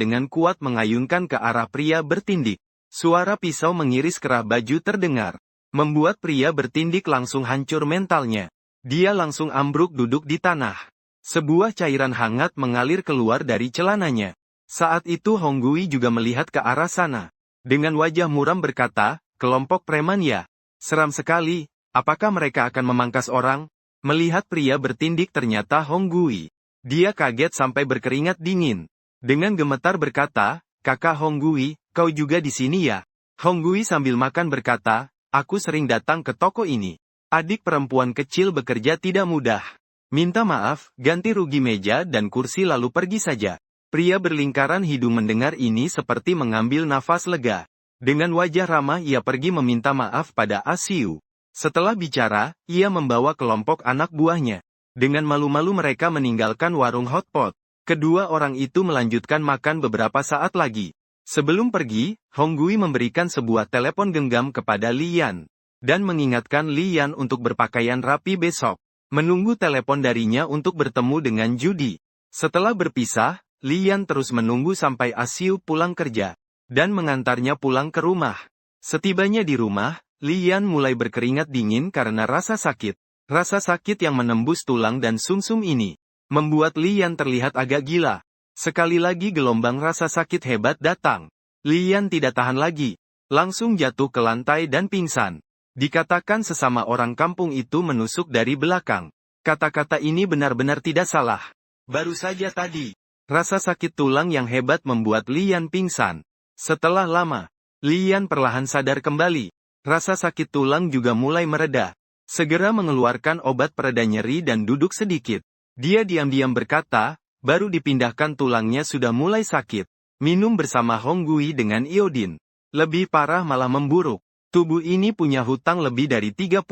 dengan kuat mengayunkan ke arah pria bertindik. Suara pisau mengiris kerah baju terdengar. Membuat pria bertindik langsung hancur mentalnya. Dia langsung ambruk duduk di tanah. Sebuah cairan hangat mengalir keluar dari celananya. Saat itu Hong Gui juga melihat ke arah sana. Dengan wajah muram berkata, kelompok preman ya? Seram sekali, apakah mereka akan memangkas orang? Melihat pria bertindik ternyata Hong Gui. Dia kaget sampai berkeringat dingin. Dengan gemetar berkata, kakak Hong Gui, kau juga di sini ya? Hong Gui sambil makan berkata, aku sering datang ke toko ini. Adik perempuan kecil bekerja tidak mudah. Minta maaf, ganti rugi meja dan kursi lalu pergi saja. Pria berlingkaran hidung mendengar ini seperti mengambil nafas lega. Dengan wajah ramah ia pergi meminta maaf pada Ah Siu. Setelah bicara, ia membawa kelompok anak buahnya. Dengan malu-malu mereka meninggalkan warung hotpot. Kedua orang itu melanjutkan makan beberapa saat lagi. Sebelum pergi, Honggui memberikan sebuah telepon genggam kepada Li Yan. Dan mengingatkan Li Yan untuk berpakaian rapi besok. Menunggu telepon darinya untuk bertemu dengan Judy. Setelah berpisah, Li Yan terus menunggu sampai Ah Siu pulang kerja. Dan mengantarnya pulang ke rumah. Setibanya di rumah, Li Yan mulai berkeringat dingin karena rasa sakit. Rasa sakit yang menembus tulang dan sumsum ini membuat Li Yan terlihat agak gila. Sekali lagi gelombang rasa sakit hebat datang. Li Yan tidak tahan lagi. Langsung jatuh ke lantai dan pingsan. Dikatakan sesama orang kampung itu menusuk dari belakang. Kata-kata ini benar-benar tidak salah. Baru saja tadi, rasa sakit tulang yang hebat membuat Li Yan pingsan. Setelah lama, Li Yan perlahan sadar kembali. Rasa sakit tulang juga mulai mereda. Segera mengeluarkan obat pereda nyeri dan duduk sedikit. Dia diam-diam berkata, baru dipindahkan tulangnya sudah mulai sakit. Minum bersama Honggui dengan iodin. Lebih parah malah memburuk. Tubuh ini punya hutang lebih dari 30.000.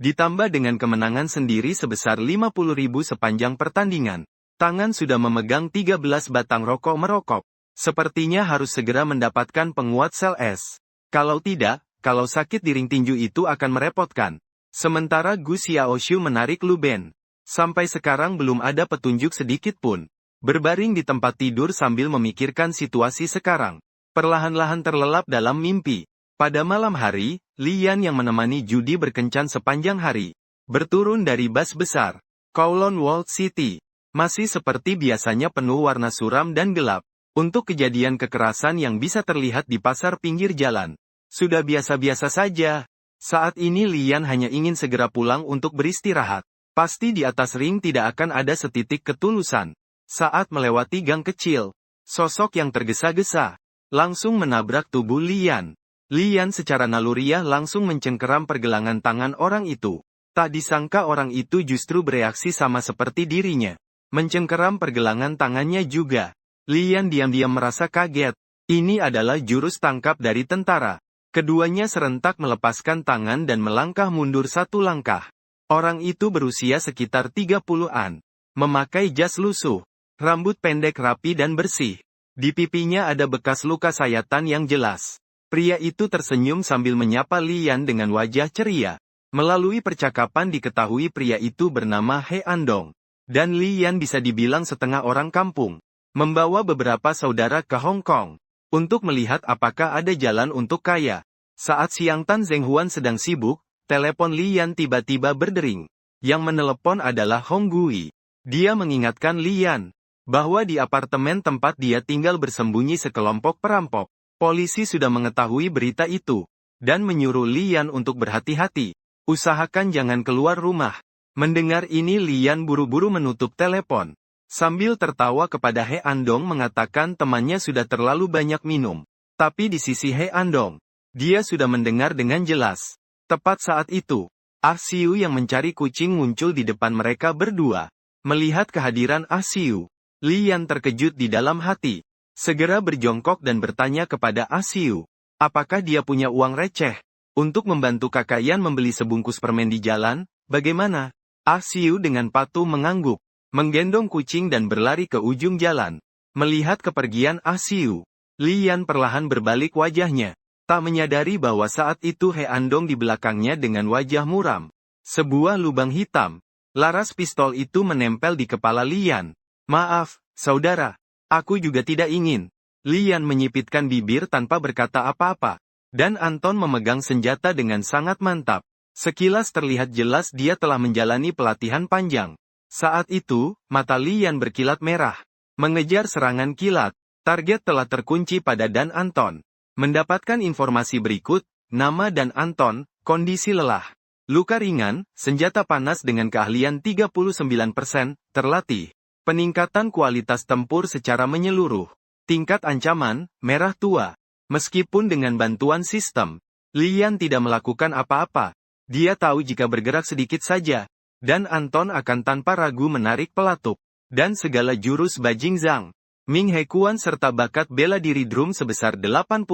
Ditambah dengan kemenangan sendiri sebesar 50.000 sepanjang pertandingan. Tangan sudah memegang 13 batang rokok merokok. Sepertinya harus segera mendapatkan penguat sel es. Kalau tidak, kalau sakit di ring tinju itu akan merepotkan. Sementara Gu Xiaoshu menarik Lu Ben. Sampai sekarang belum ada petunjuk sedikit pun. Berbaring di tempat tidur sambil memikirkan situasi sekarang. Perlahan-lahan terlelap dalam mimpi. Pada malam hari, Li Yan yang menemani Judy berkencan sepanjang hari. Berturun dari bas besar. Kowloon World City. Masih seperti biasanya penuh warna suram dan gelap. Untuk kejadian kekerasan yang bisa terlihat di pasar pinggir jalan. Sudah biasa-biasa saja. Saat ini Li Yan hanya ingin segera pulang untuk beristirahat. Pasti di atas ring tidak akan ada setitik ketulusan. Saat melewati gang kecil, sosok yang tergesa-gesa langsung menabrak tubuh Li Yan. Li Yan secara naluriah langsung mencengkeram pergelangan tangan orang itu. Tak disangka orang itu justru bereaksi sama seperti dirinya. Mencengkeram pergelangan tangannya juga. Li Yan diam-diam merasa kaget. Ini adalah jurus tangkap dari tentara. Keduanya serentak melepaskan tangan dan melangkah mundur satu langkah. Orang itu berusia sekitar 30-an. Memakai jas lusuh. Rambut pendek rapi dan bersih. Di pipinya ada bekas luka sayatan yang jelas. Pria itu tersenyum sambil menyapa Li Yan dengan wajah ceria. Melalui percakapan diketahui pria itu bernama He Andong. Dan Li Yan bisa dibilang setengah orang kampung. Membawa beberapa saudara ke Hong Kong. Untuk melihat apakah ada jalan untuk kaya. Saat siang Tan Zhenghuan sedang sibuk, telepon Li Yan tiba-tiba berdering. Yang menelepon adalah Honggui. Dia mengingatkan Li Yan bahwa di apartemen tempat dia tinggal bersembunyi sekelompok perampok. Polisi sudah mengetahui berita itu. Dan menyuruh Li Yan untuk berhati-hati. Usahakan jangan keluar rumah. Mendengar ini Li Yan buru-buru menutup telepon. Sambil tertawa kepada He Andong mengatakan temannya sudah terlalu banyak minum. Tapi di sisi He Andong, dia sudah mendengar dengan jelas. Tepat saat itu, Ah Siu yang mencari kucing muncul di depan mereka berdua. Melihat kehadiran Ah Siu, Li Yan terkejut di dalam hati. Segera berjongkok dan bertanya kepada Ah Siu. Apakah dia punya uang receh? Untuk membantu kakak Yan membeli sebungkus permen di jalan, bagaimana? Ah Siu dengan patuh mengangguk. Menggendong kucing dan berlari ke ujung jalan. Melihat kepergian Ah Siu, Li Yan perlahan berbalik wajahnya. Tak menyadari bahwa saat itu He Andong di belakangnya dengan wajah muram. Sebuah lubang hitam. Laras pistol itu menempel di kepala Li Yan. Maaf, saudara. Aku juga tidak ingin. Li Yan menyipitkan bibir tanpa berkata apa-apa. Dan Anton memegang senjata dengan sangat mantap. Sekilas terlihat jelas dia telah menjalani pelatihan panjang. Saat itu, mata Li Yan berkilat merah. Mengejar serangan kilat. Target telah terkunci pada Dan Anton. Mendapatkan informasi berikut, nama Dan Anton, kondisi lelah. Luka ringan, senjata panas dengan keahlian 39%, terlatih. Peningkatan kualitas tempur secara menyeluruh. Tingkat ancaman, merah tua. Meskipun dengan bantuan sistem, Li Yan tidak melakukan apa-apa. Dia tahu jika bergerak sedikit saja, Dan Anton akan tanpa ragu menarik pelatuk. Dan segala jurus Bajing Zhang, Ming He Kuan serta bakat bela diri drum sebesar 81%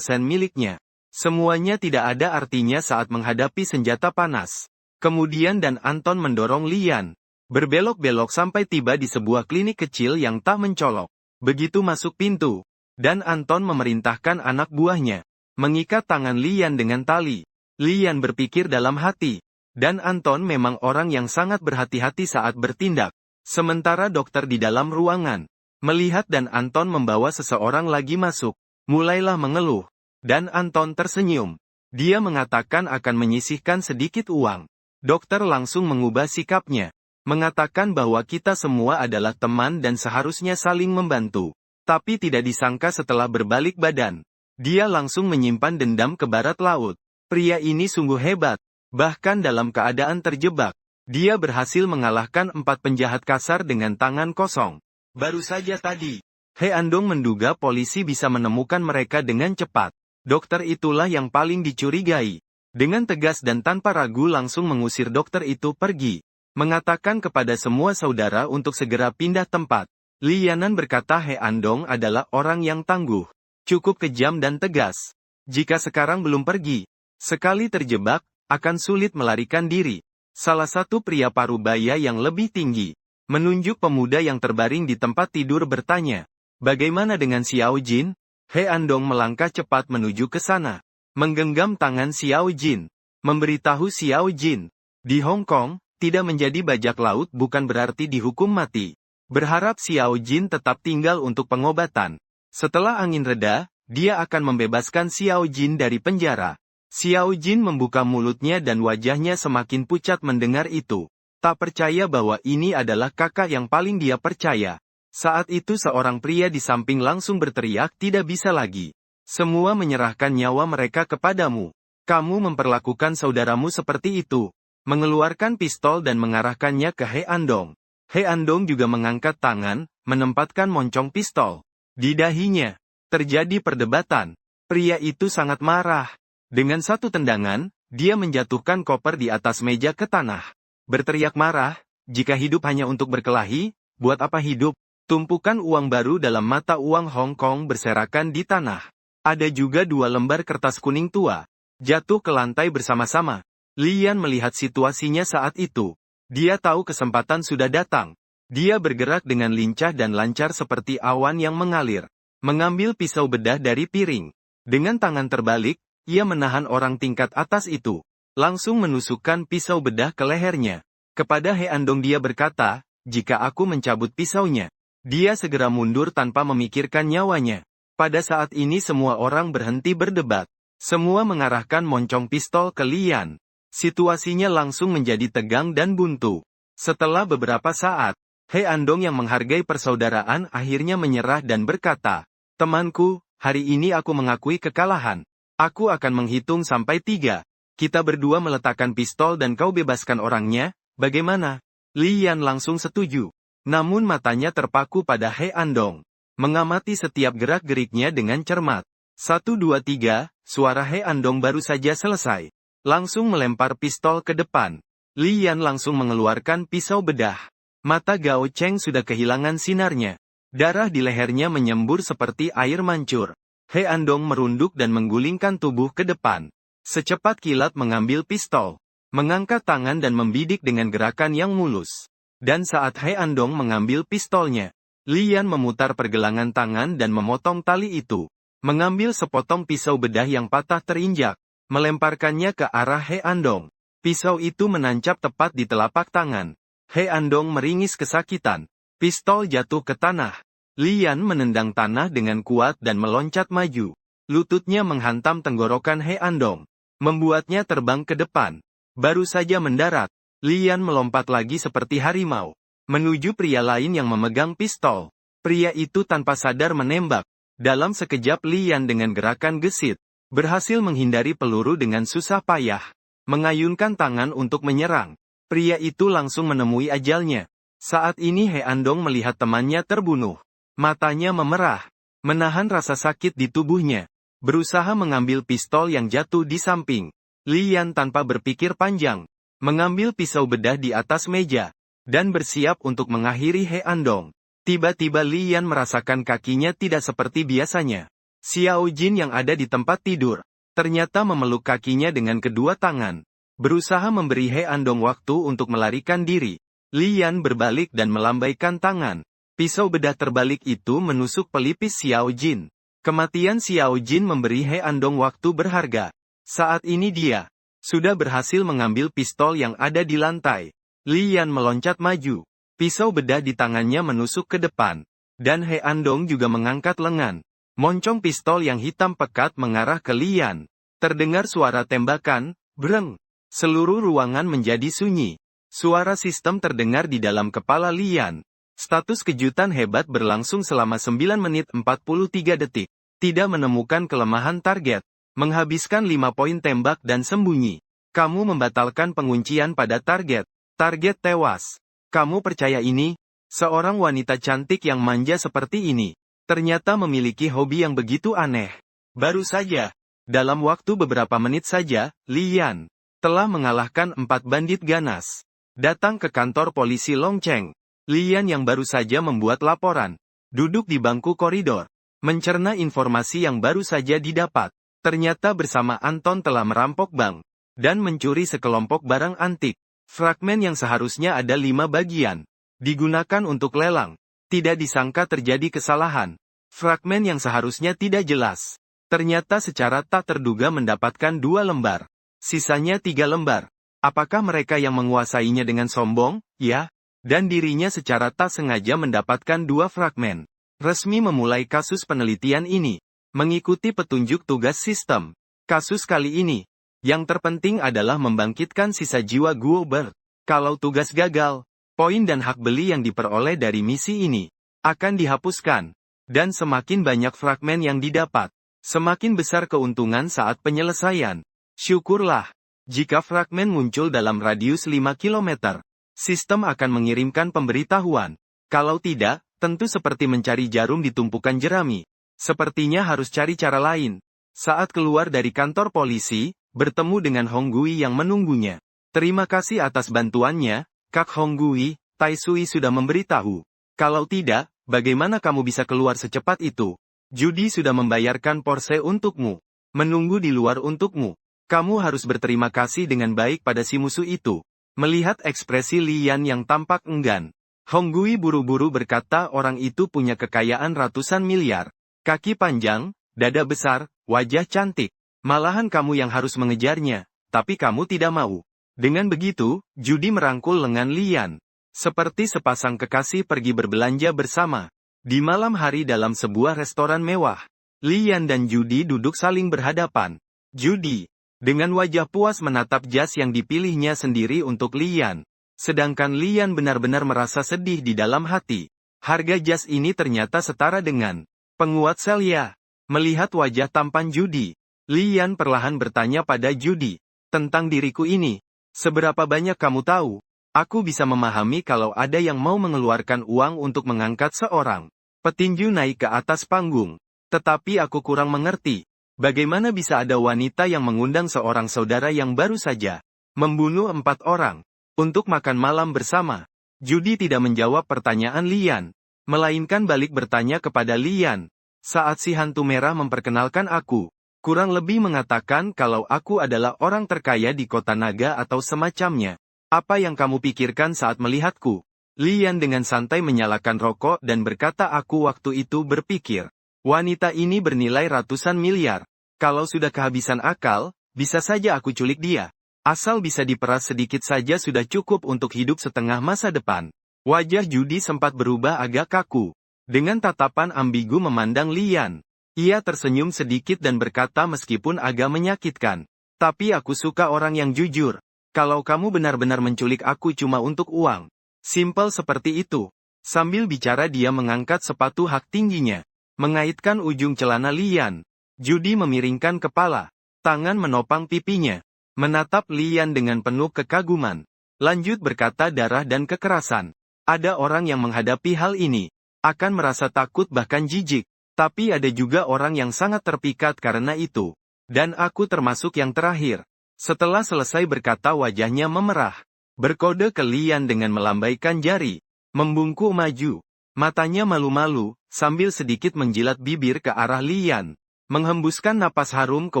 miliknya. Semuanya tidak ada artinya saat menghadapi senjata panas. Kemudian Dan Anton mendorong Lian. Berbelok-belok sampai tiba di sebuah klinik kecil yang tak mencolok. Begitu masuk pintu, Dan Anton memerintahkan anak buahnya mengikat tangan Lian dengan tali. Lian berpikir dalam hati, Dan Anton memang orang yang sangat berhati-hati saat bertindak. Sementara dokter di dalam ruangan melihat Dan Anton membawa seseorang lagi masuk, mulailah mengeluh. Dan Anton tersenyum. Dia mengatakan akan menyisihkan sedikit uang. Dokter langsung mengubah sikapnya, mengatakan bahwa kita semua adalah teman dan seharusnya saling membantu. Tapi tidak disangka setelah berbalik badan, dia langsung menyimpan dendam ke barat laut. Pria ini sungguh hebat. Bahkan dalam keadaan terjebak, dia berhasil mengalahkan 4 penjahat kasar dengan tangan kosong. Baru saja tadi, He Andong menduga polisi bisa menemukan mereka dengan cepat. Dokter itulah yang paling dicurigai. Dengan tegas dan tanpa ragu langsung mengusir dokter itu pergi. Mengatakan kepada semua saudara untuk segera pindah tempat. Lianan berkata He Andong adalah orang yang tangguh, cukup kejam dan tegas. Jika sekarang belum pergi, sekali terjebak, akan sulit melarikan diri. Salah satu pria parubaya yang lebih tinggi, menunjuk pemuda yang terbaring di tempat tidur bertanya, "Bagaimana dengan Xiao Jin?" He Andong melangkah cepat menuju ke sana, menggenggam tangan Xiao Jin, memberitahu Xiao Jin, "Di Hong Kong, tidak menjadi bajak laut bukan berarti dihukum mati." Berharap Xiao Jin tetap tinggal untuk pengobatan. Setelah angin reda, dia akan membebaskan Xiao Jin dari penjara. Xiao Jin membuka mulutnya dan wajahnya semakin pucat mendengar itu. Tak percaya bahwa ini adalah kakak yang paling dia percaya. Saat itu seorang pria di samping langsung berteriak, "Tidak bisa lagi. Semua menyerahkan nyawa mereka kepadamu. Kamu memperlakukan saudaramu seperti itu." Mengeluarkan pistol dan mengarahkannya ke He Andong. He Andong juga mengangkat tangan, menempatkan moncong pistol di dahinya. Terjadi perdebatan. Pria itu sangat marah. Dengan satu tendangan, dia menjatuhkan koper di atas meja ke tanah. Berteriak marah, "Jika hidup hanya untuk berkelahi, buat apa hidup?" Tumpukan uang baru dalam mata uang Hong Kong berserakan di tanah. Ada juga 2 lembar kertas kuning tua, jatuh ke lantai bersama-sama. Lian melihat situasinya saat itu. Dia tahu kesempatan sudah datang. Dia bergerak dengan lincah dan lancar seperti awan yang mengalir. Mengambil pisau bedah dari piring. Dengan tangan terbalik, ia menahan orang tingkat atas itu. Langsung menusukkan pisau bedah ke lehernya. Kepada He Andong dia berkata, "Jika aku mencabut pisaunya." Dia segera mundur tanpa memikirkan nyawanya. Pada saat ini semua orang berhenti berdebat. Semua mengarahkan moncong pistol ke Lian. Situasinya langsung menjadi tegang dan buntu. Setelah beberapa saat, He Andong yang menghargai persaudaraan akhirnya menyerah dan berkata, "Temanku, hari ini aku mengakui kekalahan. Aku akan menghitung sampai 3. Kita berdua meletakkan pistol dan kau bebaskan orangnya, bagaimana?" Lian langsung setuju. Namun matanya terpaku pada He Andong. Mengamati setiap gerak-geriknya dengan cermat. 1 2 3, suara He Andong baru saja selesai. Langsung melempar pistol ke depan. Lian langsung mengeluarkan pisau bedah. Mata Gao Cheng sudah kehilangan sinarnya. Darah di lehernya menyembur seperti air mancur. He Andong merunduk dan menggulingkan tubuh ke depan. Secepat kilat mengambil pistol. Mengangkat tangan dan membidik dengan gerakan yang mulus. Dan saat He Andong mengambil pistolnya, Lian memutar pergelangan tangan dan memotong tali itu. Mengambil sepotong pisau bedah yang patah terinjak. Melemparkannya ke arah He Andong. Pisau itu menancap tepat di telapak tangan. He Andong meringis kesakitan. Pistol jatuh ke tanah. Lian menendang tanah dengan kuat dan meloncat maju. Lututnya menghantam tenggorokan He Andong, membuatnya terbang ke depan. Baru saja mendarat, Lian melompat lagi seperti harimau, menuju pria lain yang memegang pistol. Pria itu tanpa sadar menembak. Dalam sekejap Lian dengan gerakan gesit, berhasil menghindari peluru dengan susah payah. Mengayunkan tangan untuk menyerang. Pria itu langsung menemui ajalnya. Saat ini He Andong melihat temannya terbunuh. Matanya memerah, menahan rasa sakit di tubuhnya. Berusaha mengambil pistol yang jatuh di samping. Lian tanpa berpikir panjang, mengambil pisau bedah di atas meja, dan bersiap untuk mengakhiri He Andong. Tiba-tiba Lian merasakan kakinya tidak seperti biasanya. Xiao Jin yang ada di tempat tidur, Ternyata memeluk kakinya dengan kedua tangan. Berusaha memberi He Andong waktu untuk melarikan diri. Lian berbalik dan melambaikan tangan. Pisau bedah terbalik itu menusuk pelipis Xiao Jin. Kematian Xiao Jin memberi He Andong waktu berharga. Saat ini dia sudah berhasil mengambil pistol yang ada di lantai. Lian meloncat maju. Pisau bedah di tangannya menusuk ke depan. Dan He Andong juga mengangkat lengan. Moncong pistol yang hitam pekat mengarah ke Lian. Terdengar suara tembakan, breng. Seluruh ruangan menjadi sunyi. Suara sistem terdengar di dalam kepala Lian. Status kejutan hebat berlangsung selama 9 menit 43 detik. Tidak menemukan kelemahan target. Menghabiskan 5 poin tembak dan sembunyi. Kamu membatalkan penguncian pada target. Target tewas. Kamu percaya ini? Seorang wanita cantik yang manja seperti ini. Ternyata memiliki hobi yang begitu aneh. Baru saja. Dalam waktu beberapa menit saja, Lian telah mengalahkan 4 bandit ganas. Datang ke kantor polisi Longcheng. Lian yang baru saja membuat laporan. Duduk di bangku koridor. Mencerna informasi yang baru saja didapat. Ternyata bersama Anton telah merampok bank. Dan mencuri sekelompok barang antik. Fragmen yang seharusnya ada 5 bagian. Digunakan untuk lelang. Tidak disangka terjadi kesalahan. Fragmen yang seharusnya tidak jelas. Ternyata secara tak terduga mendapatkan 2 lembar. Sisanya 3 lembar. Apakah mereka yang menguasainya dengan sombong? Ya. Dan dirinya secara tak sengaja mendapatkan 2 fragmen. Resmi memulai kasus penelitian ini. Mengikuti petunjuk tugas sistem. Kasus kali ini. Yang terpenting adalah membangkitkan sisa jiwa Guobert. Kalau tugas gagal, poin dan hak beli yang diperoleh dari misi ini akan dihapuskan. Dan semakin banyak fragmen yang didapat, semakin besar keuntungan saat penyelesaian. Syukurlah. Jika fragmen muncul dalam radius 5 km, sistem akan mengirimkan pemberitahuan. Kalau tidak, tentu seperti mencari jarum di tumpukan jerami. Sepertinya harus cari cara lain. Saat keluar dari kantor polisi, bertemu dengan Hong Gui yang menunggunya. Terima kasih atas bantuannya, Kak Hong Gui, Tai Sui sudah memberitahu. Kalau tidak, bagaimana kamu bisa keluar secepat itu? Judi sudah membayarkan Porsche untukmu. Menunggu di luar untukmu. Kamu harus berterima kasih dengan baik pada si musuh itu. Melihat ekspresi Lian yang tampak enggan, Hong Gui buru-buru berkata orang itu punya kekayaan ratusan miliar. Kaki panjang, dada besar, wajah cantik. Malahan kamu yang harus mengejarnya, tapi kamu tidak mau. Dengan begitu, Judi merangkul lengan Lian. Seperti sepasang kekasih pergi berbelanja bersama. Di malam hari dalam sebuah restoran mewah. Lian dan Judi duduk saling berhadapan. Judi dengan wajah puas menatap jas yang dipilihnya sendiri untuk Lian. Sedangkan Lian benar-benar merasa sedih di dalam hati. Harga jas ini ternyata setara dengan penguat sel ya. Melihat wajah tampan Judi, Lian perlahan bertanya pada Judi, tentang diriku ini. Seberapa banyak kamu tahu? Aku bisa memahami kalau ada yang mau mengeluarkan uang untuk mengangkat seorang petinju naik ke atas panggung. Tetapi aku kurang mengerti. Bagaimana bisa ada wanita yang mengundang seorang saudara yang baru saja membunuh 4 orang untuk makan malam bersama? Judi tidak menjawab pertanyaan Lian, melainkan balik bertanya kepada Lian. Saat si hantu merah memperkenalkan aku, kurang lebih mengatakan kalau aku adalah orang terkaya di kota naga atau semacamnya. Apa yang kamu pikirkan saat melihatku? Lian dengan santai menyalakan rokok dan berkata aku waktu itu berpikir. Wanita ini bernilai ratusan miliar. Kalau sudah kehabisan akal, bisa saja aku culik dia. Asal bisa diperas sedikit saja sudah cukup untuk hidup setengah masa depan. Wajah Judi sempat berubah agak kaku. Dengan tatapan ambigu memandang Lian. Ia tersenyum sedikit dan berkata meskipun agak menyakitkan. Tapi aku suka orang yang jujur. Kalau kamu benar-benar menculik aku cuma untuk uang. Simpel seperti itu. Sambil bicara dia mengangkat sepatu hak tingginya. Mengaitkan ujung celana Lian. Judi memiringkan kepala. Tangan menopang pipinya. Menatap Lian dengan penuh kekaguman. Lanjut berkata darah dan kekerasan. Ada orang yang menghadapi hal ini. Akan merasa takut bahkan jijik. Tapi ada juga orang yang sangat terpikat karena itu. Dan aku termasuk yang terakhir. Setelah selesai berkata wajahnya memerah. Berkode ke Lian dengan melambaikan jari. Membungkuk maju. Matanya malu-malu, sambil sedikit menjilat bibir ke arah Lian. menghembuskan napas harum ke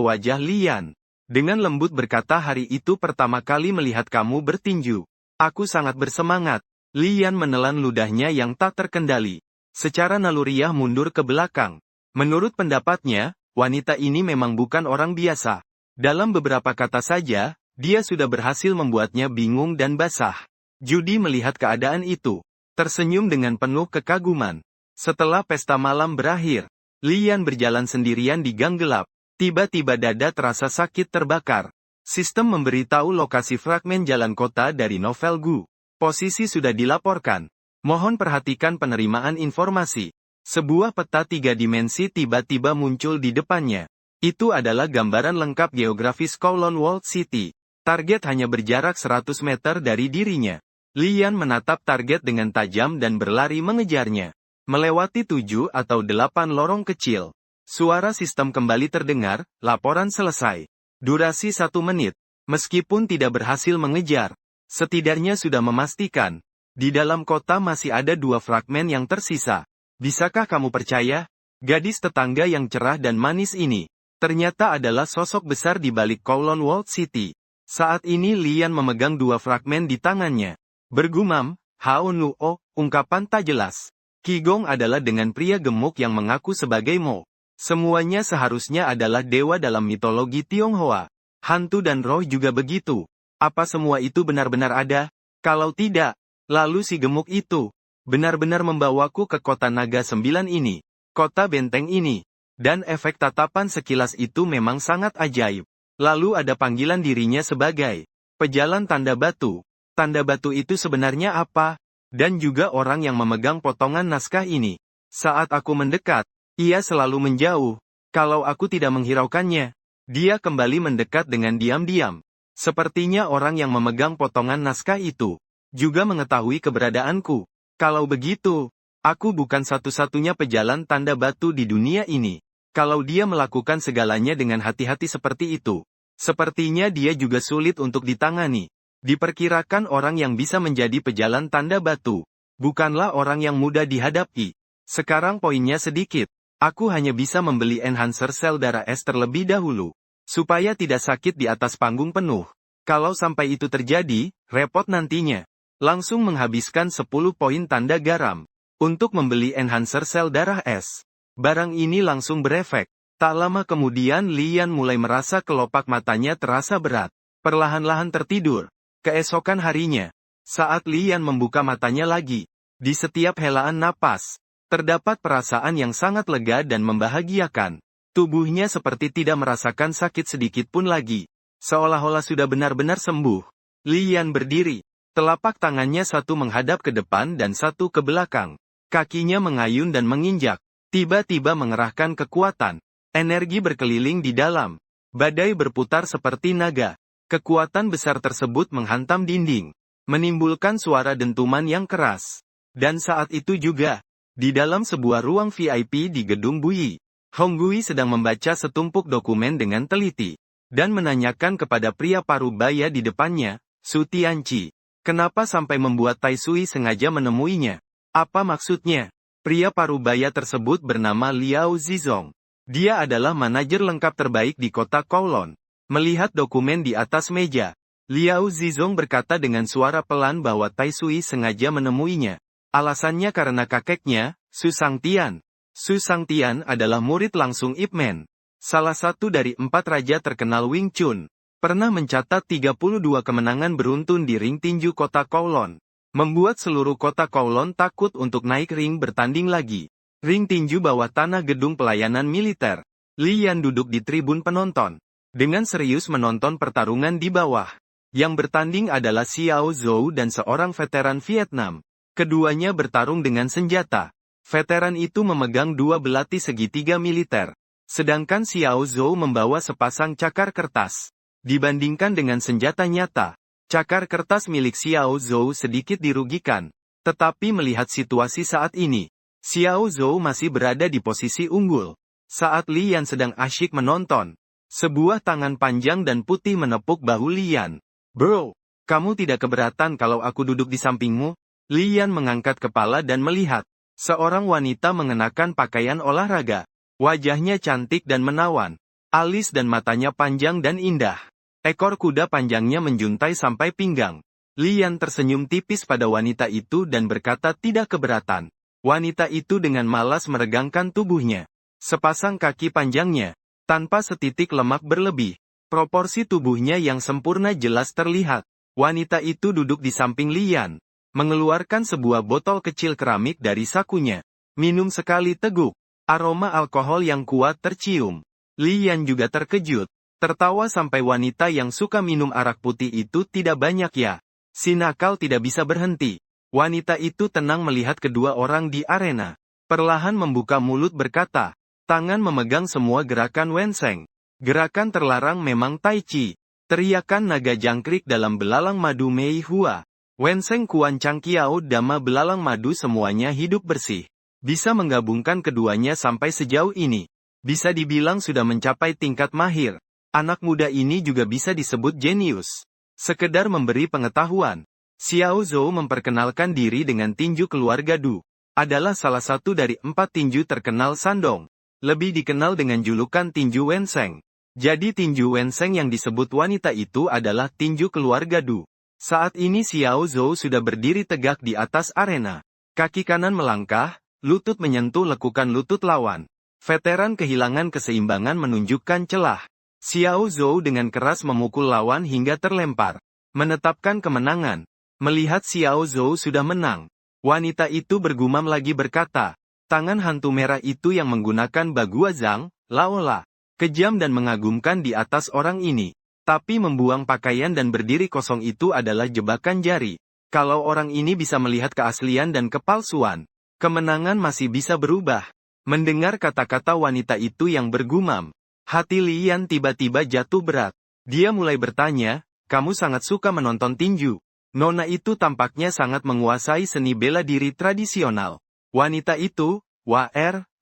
wajah Lian. Dengan lembut berkata, hari itu pertama kali melihat kamu bertinju. Aku sangat bersemangat. Lian menelan ludahnya yang tak terkendali. Secara naluriah mundur ke belakang. Menurut pendapatnya, wanita ini memang bukan orang biasa. Dalam beberapa kata saja, dia sudah berhasil membuatnya bingung dan basah. Judy melihat keadaan itu. Tersenyum dengan penuh kekaguman. Setelah pesta malam berakhir, Lian berjalan sendirian di gang gelap. Tiba-tiba dada terasa sakit terbakar. Sistem memberitahu lokasi fragmen jalan kota dari novel Gu. Posisi sudah dilaporkan. Mohon perhatikan penerimaan informasi. Sebuah peta 3 dimensi tiba-tiba muncul di depannya. Itu adalah gambaran lengkap geografis Kowloon World City. Target hanya berjarak 100 meter dari dirinya. Lian menatap target dengan tajam dan berlari mengejarnya. Melewati 7 atau 8 lorong kecil. Suara sistem kembali terdengar, laporan selesai. Durasi 1 menit. Meskipun tidak berhasil mengejar, setidaknya sudah memastikan. Di dalam kota masih ada 2 fragmen yang tersisa. Bisakah kamu percaya? Gadis tetangga yang cerah dan manis ini, ternyata adalah sosok besar di balik Kowloon World City. Saat ini Lian memegang 2 fragmen di tangannya. Bergumam, Haon Luo, ungkapan tak jelas. Qigong adalah dengan pria gemuk yang mengaku sebagai Mo. Semuanya seharusnya adalah dewa dalam mitologi Tionghoa. Hantu dan roh juga begitu. Apa semua itu benar-benar ada? Kalau tidak, lalu si gemuk itu benar-benar membawaku ke kota naga 9 ini, kota benteng ini. Dan efek tatapan sekilas itu memang sangat ajaib. Lalu ada panggilan dirinya sebagai pejalan tanda batu. Tanda batu itu sebenarnya apa? Dan juga orang yang memegang potongan naskah ini. Saat aku mendekat, ia selalu menjauh. Kalau aku tidak menghiraukannya, dia kembali mendekat dengan diam-diam. Sepertinya orang yang memegang potongan naskah itu juga mengetahui keberadaanku. Kalau begitu, aku bukan satu-satunya pejalan tanda batu di dunia ini. Kalau dia melakukan segalanya dengan hati-hati seperti itu, sepertinya dia juga sulit untuk ditangani. Diperkirakan orang yang bisa menjadi pejalan tanda batu bukanlah orang yang mudah dihadapi. Sekarang poinnya sedikit. Aku hanya bisa membeli enhancer sel darah es terlebih dahulu, supaya tidak sakit di atas panggung penuh. Kalau sampai itu terjadi, repot nantinya. Langsung menghabiskan 10 poin tanda garam untuk membeli enhancer sel darah es. Barang ini langsung berefek. Tak lama kemudian Lian mulai merasa kelopak matanya terasa berat. Perlahan-lahan tertidur. Keesokan harinya, saat Lian membuka matanya lagi, di setiap helaan napas, terdapat perasaan yang sangat lega dan membahagiakan. Tubuhnya seperti tidak merasakan sakit sedikit pun lagi. Seolah-olah sudah benar-benar sembuh. Lian berdiri. Telapak tangannya satu menghadap ke depan dan satu ke belakang. Kakinya mengayun dan menginjak. Tiba-tiba mengerahkan kekuatan. Energi berkeliling di dalam. Badai berputar seperti naga. Kekuatan besar tersebut menghantam dinding. Menimbulkan suara dentuman yang keras. Dan saat itu juga, di dalam sebuah ruang VIP di gedung Bui, Honggui sedang membaca setumpuk dokumen dengan teliti. Dan menanyakan kepada pria parubaya di depannya, Su Tianqi. Kenapa sampai membuat Tai Sui sengaja menemuinya? Apa maksudnya? Pria parubaya tersebut bernama Liao Zizong. Dia adalah manajer lengkap terbaik di kota Kowloon. Melihat dokumen di atas meja, Liao Zizong berkata dengan suara pelan bahwa Tai Sui sengaja menemuinya. Alasannya karena kakeknya, Su Sangtian. Su Sangtian adalah murid langsung Ip Man. Salah satu dari 4 raja terkenal Wing Chun. Pernah mencatat 32 kemenangan beruntun di ring tinju kota Kowloon. Membuat seluruh kota Kowloon takut untuk naik ring bertanding lagi. Ring tinju bawah tanah gedung pelayanan militer. Lian duduk di tribun penonton. Dengan serius menonton pertarungan di bawah. Yang bertanding adalah Xiao Zhou dan seorang veteran Vietnam. Keduanya bertarung dengan senjata. Veteran itu memegang 2 belati segitiga militer. Sedangkan Xiao Zhou membawa sepasang cakar kertas. Dibandingkan dengan senjata nyata, cakar kertas milik Xiao Zhou sedikit dirugikan. Tetapi melihat situasi saat ini, Xiao Zhou masih berada di posisi unggul. Saat Lian sedang asyik menonton, sebuah tangan panjang dan putih menepuk bahu Lian. "Bro, kamu tidak keberatan kalau aku duduk di sampingmu?" Lian mengangkat kepala dan melihat seorang wanita mengenakan pakaian olahraga. Wajahnya cantik dan menawan. Alis dan matanya panjang dan indah. Ekor kuda panjangnya menjuntai sampai pinggang. Lian tersenyum tipis pada wanita itu dan berkata tidak keberatan. Wanita itu dengan malas meregangkan tubuhnya. Sepasang kaki panjangnya, tanpa setitik lemak berlebih. Proporsi tubuhnya yang sempurna jelas terlihat. Wanita itu duduk di samping Lian, mengeluarkan sebuah botol kecil keramik dari sakunya. Minum sekali teguk. Aroma alkohol yang kuat tercium. Lian juga terkejut. Tertawa sampai wanita yang suka minum arak putih itu tidak banyak ya. Si nakal tidak bisa berhenti. Wanita itu tenang melihat kedua orang di arena. Perlahan membuka mulut berkata, tangan memegang semua gerakan Wenseng. Gerakan terlarang memang Tai Chi. Teriakan naga jangkrik dalam belalang madu Mei Hua. Wenseng Kuan Chang Kiao Dama belalang madu semuanya hidup bersih. Bisa menggabungkan keduanya sampai sejauh ini. Bisa dibilang sudah mencapai tingkat mahir. Anak muda ini juga bisa disebut jenius. Sekedar memberi pengetahuan. Xiao Zhou memperkenalkan diri dengan tinju keluarga Du. Adalah salah satu dari 4 tinju terkenal Shandong. Lebih dikenal dengan julukan tinju Wenseng. Jadi tinju Wenseng yang disebut wanita itu adalah tinju keluarga Du. Saat ini Xiao Zhou sudah berdiri tegak di atas arena. Kaki kanan melangkah. Lutut menyentuh lekukan lutut lawan. Veteran kehilangan keseimbangan menunjukkan celah. Xiao Zhou dengan keras memukul lawan hingga terlempar. Menetapkan kemenangan. Melihat Xiao Zhou sudah menang. Wanita itu bergumam lagi berkata, tangan hantu merah itu yang menggunakan Bagua Zhang, Laola. Kejam dan mengagumkan di atas orang ini. Tapi membuang pakaian dan berdiri kosong itu adalah jebakan jari. Kalau orang ini bisa melihat keaslian dan kepalsuan, kemenangan masih bisa berubah. Mendengar kata-kata wanita itu yang bergumam, hati Lian tiba-tiba jatuh berat. Dia mulai bertanya, kamu sangat suka menonton tinju. Nona itu tampaknya sangat menguasai seni bela diri tradisional. Wanita itu,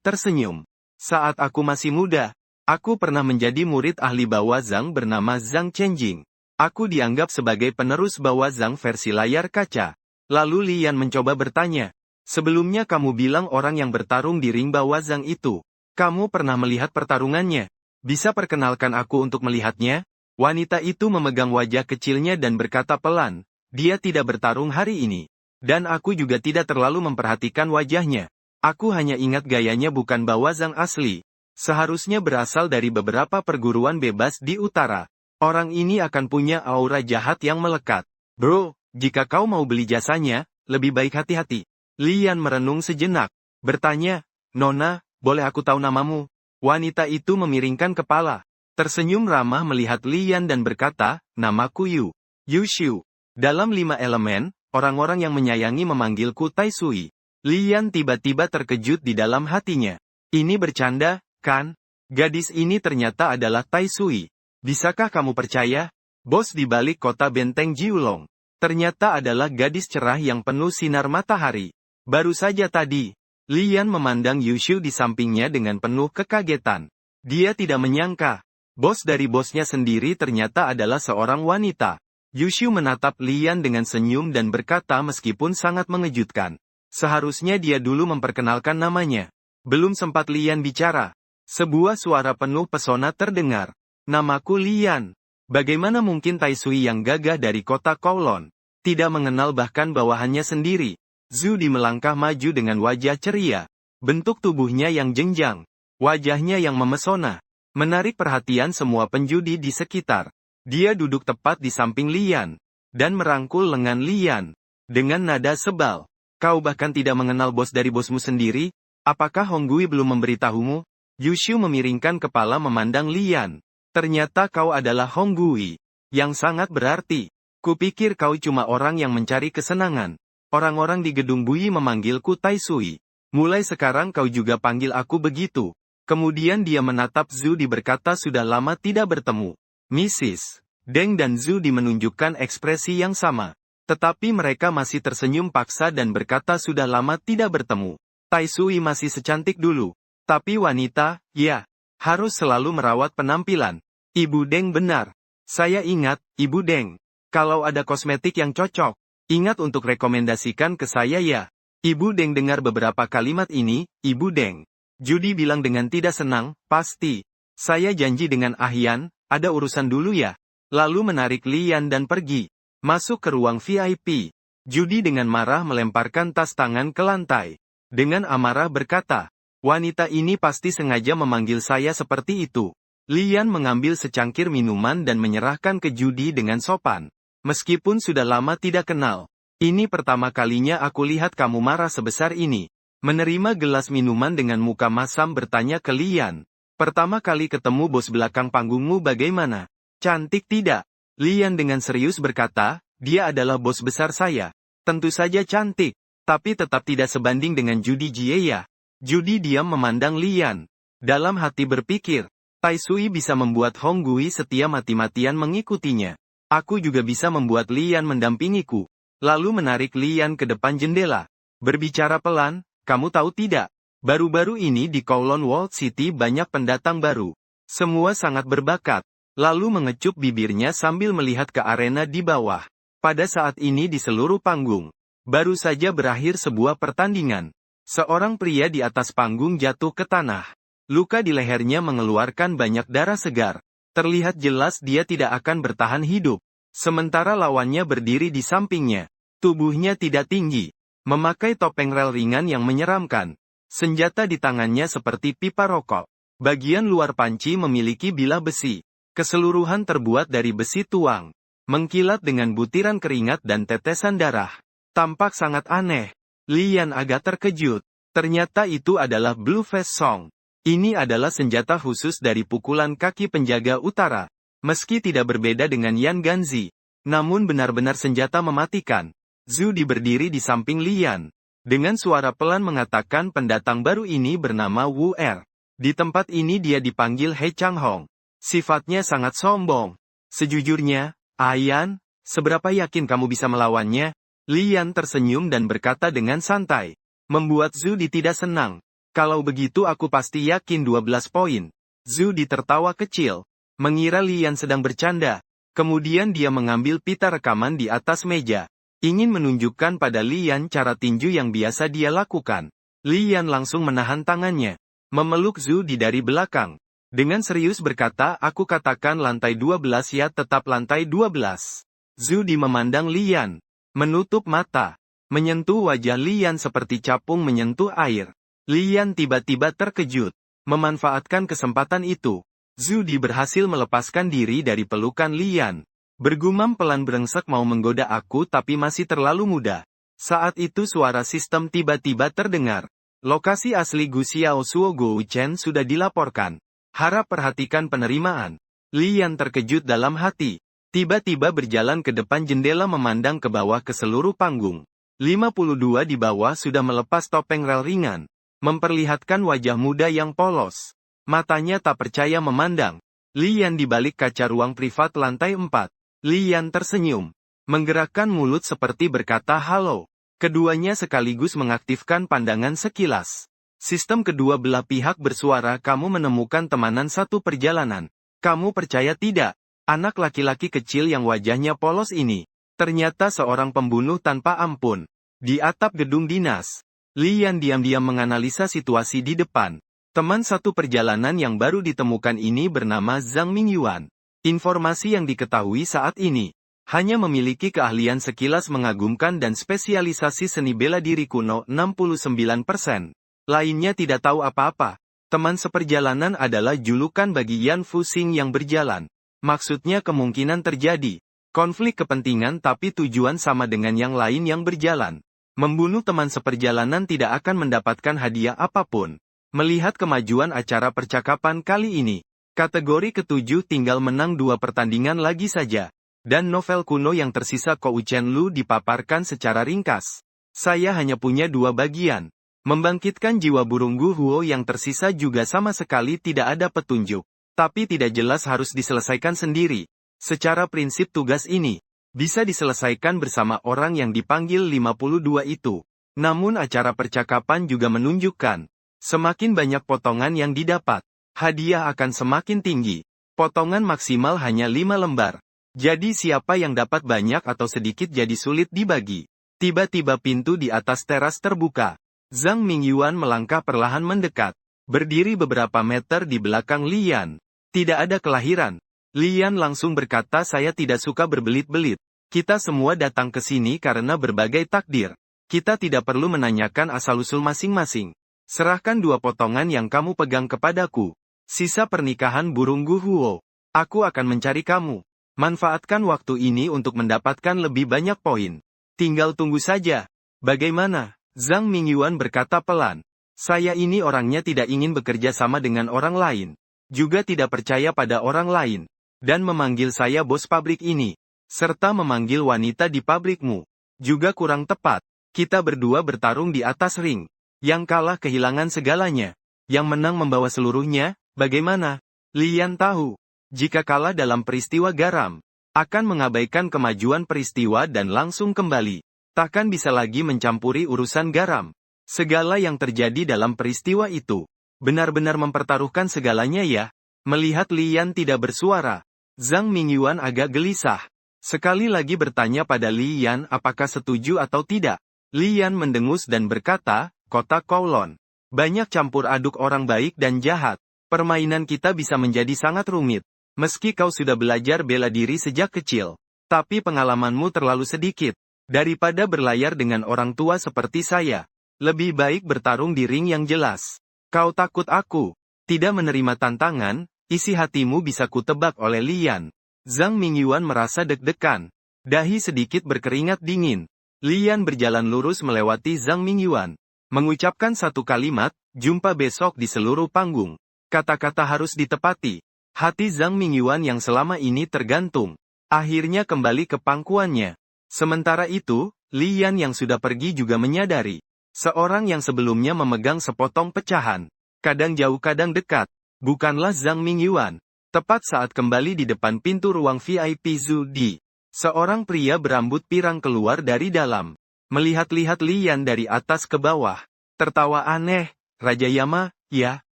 tersenyum. Saat aku masih muda, aku pernah menjadi murid ahli Bawa Zhang bernama Zhang Chenjing. Aku dianggap sebagai penerus Bawa Zhang versi layar kaca. Lalu Lian mencoba bertanya, sebelumnya kamu bilang orang yang bertarung di ring Bawa Zhang itu. Kamu pernah melihat pertarungannya? Bisa perkenalkan aku untuk melihatnya? Wanita itu memegang wajah kecilnya dan berkata pelan, dia tidak bertarung hari ini. Dan aku juga tidak terlalu memperhatikan wajahnya. Aku hanya ingat gayanya bukan Bawa Zhang asli. Seharusnya berasal dari beberapa perguruan bebas di utara. Orang ini akan punya aura jahat yang melekat. Bro, jika kau mau beli jasanya, lebih baik hati-hati. Lian merenung sejenak. Bertanya, Nona, boleh aku tahu namamu? Wanita itu memiringkan kepala. Tersenyum ramah melihat Lian dan berkata, namaku Yu Xiu. Dalam 5 elemen, orang-orang yang menyayangi memanggilku Tai Sui. Lian tiba-tiba terkejut di dalam hatinya. Ini bercanda, kan? Gadis ini ternyata adalah Tai Sui. Bisakah kamu percaya? Bos di balik kota benteng Jiulong. Ternyata adalah gadis cerah yang penuh sinar matahari. Baru saja tadi, Lian memandang Yu Xiu di sampingnya dengan penuh kekagetan. Dia tidak menyangka, bos dari bosnya sendiri ternyata adalah seorang wanita. Yu Xiu menatap Lian dengan senyum dan berkata meskipun sangat mengejutkan. Seharusnya dia dulu memperkenalkan namanya. Belum sempat Lian bicara. Sebuah suara penuh pesona terdengar. Namaku Lian. Bagaimana mungkin Tai Sui yang gagah dari kota Kowloon tidak mengenal bahkan bawahannya sendiri? Zhu Di melangkah maju dengan wajah ceria. Bentuk tubuhnya yang jenjang. Wajahnya yang memesona. Menarik perhatian semua penjudi di sekitar. Dia duduk tepat di samping Lian. Dan merangkul lengan Lian. Dengan nada sebal. Kau bahkan tidak mengenal bos dari bosmu sendiri? Apakah Honggui belum memberitahumu? Yu Xiu memiringkan kepala memandang Lian. Ternyata kau adalah Honggui. Yang sangat berarti. Kupikir kau cuma orang yang mencari kesenangan. Orang-orang di gedung Bui memanggilku Tai Sui. Mulai sekarang kau juga panggil aku begitu. Kemudian dia menatap Zhu Di berkata sudah lama tidak bertemu. Mrs. Deng dan Zhu Di menunjukkan ekspresi yang sama. Tetapi mereka masih tersenyum paksa dan berkata sudah lama tidak bertemu. Tai Sui masih secantik dulu. Tapi wanita, ya, harus selalu merawat penampilan. Ibu Deng benar. Saya ingat, Ibu Deng. Kalau ada kosmetik yang cocok, ingat untuk rekomendasikan ke saya ya. Ibu Deng dengar beberapa kalimat ini, Ibu Deng. Judy bilang dengan tidak senang, pasti. Saya janji dengan Ahyan, ada urusan dulu ya. Lalu menarik Lian dan pergi. Masuk ke ruang VIP. Judy dengan marah melemparkan tas tangan ke lantai. Dengan amarah berkata, wanita ini pasti sengaja memanggil saya seperti itu. Lian mengambil secangkir minuman dan menyerahkan ke Judy dengan sopan. Meskipun sudah lama tidak kenal. Ini pertama kalinya aku lihat kamu marah sebesar ini. Menerima gelas minuman dengan muka masam bertanya ke Lian. Pertama kali ketemu bos belakang panggungmu bagaimana? Cantik tidak? Lian dengan serius berkata, dia adalah bos besar saya. Tentu saja cantik. Tapi tetap tidak sebanding dengan Judy Jieya. Judy diam memandang Lian. Dalam hati berpikir, Tai Sui bisa membuat Hong Gui setia mati-matian mengikutinya. Aku juga bisa membuat Lian mendampingiku. Lalu menarik Lian ke depan jendela. Berbicara pelan, kamu tahu tidak? Baru-baru ini di Kowloon World City banyak pendatang baru. Semua sangat berbakat. Lalu mengecup bibirnya sambil melihat ke arena di bawah. Pada saat ini di seluruh panggung. Baru saja berakhir sebuah pertandingan. Seorang pria di atas panggung jatuh ke tanah. Luka di lehernya mengeluarkan banyak darah segar. Terlihat jelas dia tidak akan bertahan hidup. Sementara lawannya berdiri di sampingnya. Tubuhnya tidak tinggi. Memakai topeng rel ringan yang menyeramkan. Senjata di tangannya seperti pipa rokok. Bagian luar panci memiliki bilah besi. Keseluruhan terbuat dari besi tuang. Mengkilat dengan butiran keringat dan tetesan darah. Tampak sangat aneh. Lian agak terkejut. Ternyata itu adalah Blue Face Song. Ini adalah senjata khusus dari pukulan kaki penjaga utara. Meski tidak berbeda dengan Yan Ganzi, namun benar-benar senjata mematikan. Zhu berdiri di samping Lian. Dengan suara pelan mengatakan pendatang baru ini bernama Wu Er. Di tempat ini dia dipanggil He Chang Hong. Sifatnya sangat sombong. Sejujurnya, Ahyan, seberapa yakin kamu bisa melawannya? Lian tersenyum dan berkata dengan santai. Membuat Zhu tidak senang. Kalau begitu aku pasti yakin 12 poin. Zhu tertawa kecil. Mengira Lian sedang bercanda. Kemudian dia mengambil pita rekaman di atas meja. Ingin menunjukkan pada Lian cara tinju yang biasa dia lakukan. Lian langsung menahan tangannya. Memeluk Zhu dari belakang. Dengan serius berkata, aku katakan lantai 12 ya, tetap lantai 12. Zhu memandang Lian. Menutup mata. Menyentuh wajah Lian seperti capung menyentuh air. Lian tiba-tiba terkejut. Memanfaatkan kesempatan itu, Zhu berhasil melepaskan diri dari pelukan Lian. Bergumam pelan brengsek mau menggoda aku tapi masih terlalu muda. Saat itu suara sistem tiba-tiba terdengar. Lokasi asli Gu Xiao Suo Go Chen sudah dilaporkan. Harap perhatikan penerimaan. Lian terkejut dalam hati. Tiba-tiba berjalan ke depan jendela memandang ke bawah ke seluruh panggung. 52 di bawah sudah melepas topeng rel ringan. Memperlihatkan wajah muda yang polos. Matanya tak percaya memandang. Lian di balik kaca ruang privat lantai 4. Lian tersenyum. Menggerakkan mulut seperti berkata halo. Keduanya sekaligus mengaktifkan pandangan sekilas. Sistem kedua belah pihak bersuara, kamu menemukan temanan satu perjalanan. Kamu percaya tidak? Anak laki-laki kecil yang wajahnya polos ini. Ternyata seorang pembunuh tanpa ampun. Di atap gedung dinas. Lian diam-diam menganalisa situasi di depan. Teman satu perjalanan yang baru ditemukan ini bernama Zhang Mingyuan. Informasi yang diketahui saat ini. Hanya memiliki keahlian sekilas mengagumkan dan spesialisasi seni bela diri kuno 69%. Lainnya tidak tahu apa-apa. Teman seperjalanan adalah julukan bagi Yan Fuxing yang berjalan. Maksudnya kemungkinan terjadi konflik kepentingan tapi tujuan sama dengan yang lain yang berjalan. Membunuh teman seperjalanan tidak akan mendapatkan hadiah apapun. Melihat kemajuan acara percakapan kali ini, kategori ketujuh tinggal menang 2 pertandingan lagi saja. Dan novel kuno yang tersisa Kou Chen Lu dipaparkan secara ringkas. Saya hanya punya 2 bagian. Membangkitkan jiwa burung Gu Huo yang tersisa juga sama sekali tidak ada petunjuk. Tapi tidak jelas harus diselesaikan sendiri. Secara prinsip tugas ini bisa diselesaikan bersama orang yang dipanggil 52 itu. Namun acara percakapan juga menunjukkan, semakin banyak potongan yang didapat, hadiah akan semakin tinggi. Potongan maksimal hanya 5 lembar. Jadi siapa yang dapat banyak atau sedikit jadi sulit dibagi. Tiba-tiba pintu di atas teras terbuka. Zhang Mingyuan melangkah perlahan mendekat. berdiri beberapa meter di belakang Lian. Tidak ada kelahiran. Lian langsung berkata, saya tidak suka berbelit-belit. Kita semua datang ke sini karena berbagai takdir. Kita tidak perlu menanyakan asal-usul masing-masing. Serahkan 2 potongan yang kamu pegang kepadaku. Sisa pernikahan burung Guhuo. Aku akan mencari kamu. Manfaatkan waktu ini untuk mendapatkan lebih banyak poin. Tinggal tunggu saja. Bagaimana? Zhang Mingyuan berkata pelan. Saya ini orangnya tidak ingin bekerja sama dengan orang lain. Juga tidak percaya pada orang lain. Dan memanggil saya bos pabrik ini. Serta memanggil wanita di pabrikmu. Juga kurang tepat. Kita berdua bertarung di atas ring. Yang kalah kehilangan segalanya. Yang menang membawa seluruhnya. Bagaimana? Lian tahu. Jika kalah dalam peristiwa garam. Akan mengabaikan kemajuan peristiwa dan langsung kembali. Takkan bisa lagi mencampuri urusan garam. Segala yang terjadi dalam peristiwa itu. Benar-benar mempertaruhkan segalanya ya. Melihat Lian tidak bersuara. Zhang Mingyuan agak gelisah. Sekali lagi bertanya pada Lian apakah setuju atau tidak. Lian mendengus dan berkata, kota Kowloon. Banyak campur aduk orang baik dan jahat. Permainan kita bisa menjadi sangat rumit. Meski kau sudah belajar bela diri sejak kecil. Tapi pengalamanmu terlalu sedikit. Daripada berlayar dengan orang tua seperti saya. Lebih baik bertarung di ring yang jelas. Kau takut aku tidak menerima tantangan, isi hatimu bisa kutebak oleh Lian. Zhang Mingyuan merasa deg-degan. Dahi sedikit berkeringat dingin. Lian berjalan lurus melewati Zhang Mingyuan. Mengucapkan satu kalimat, jumpa besok di seluruh panggung. Kata-kata harus ditepati. Hati Zhang Mingyuan yang selama ini tergantung. Akhirnya kembali ke pangkuannya. Sementara itu, Lian yang sudah pergi juga menyadari. Seorang yang sebelumnya memegang sepotong pecahan. Kadang jauh kadang dekat. Bukanlah Zhang Mingyuan. Tepat saat kembali di depan pintu ruang VIP Zhu Di. Seorang pria berambut pirang keluar dari dalam. Melihat-lihat Lian dari atas ke bawah. Tertawa aneh. Raja Yama, ya.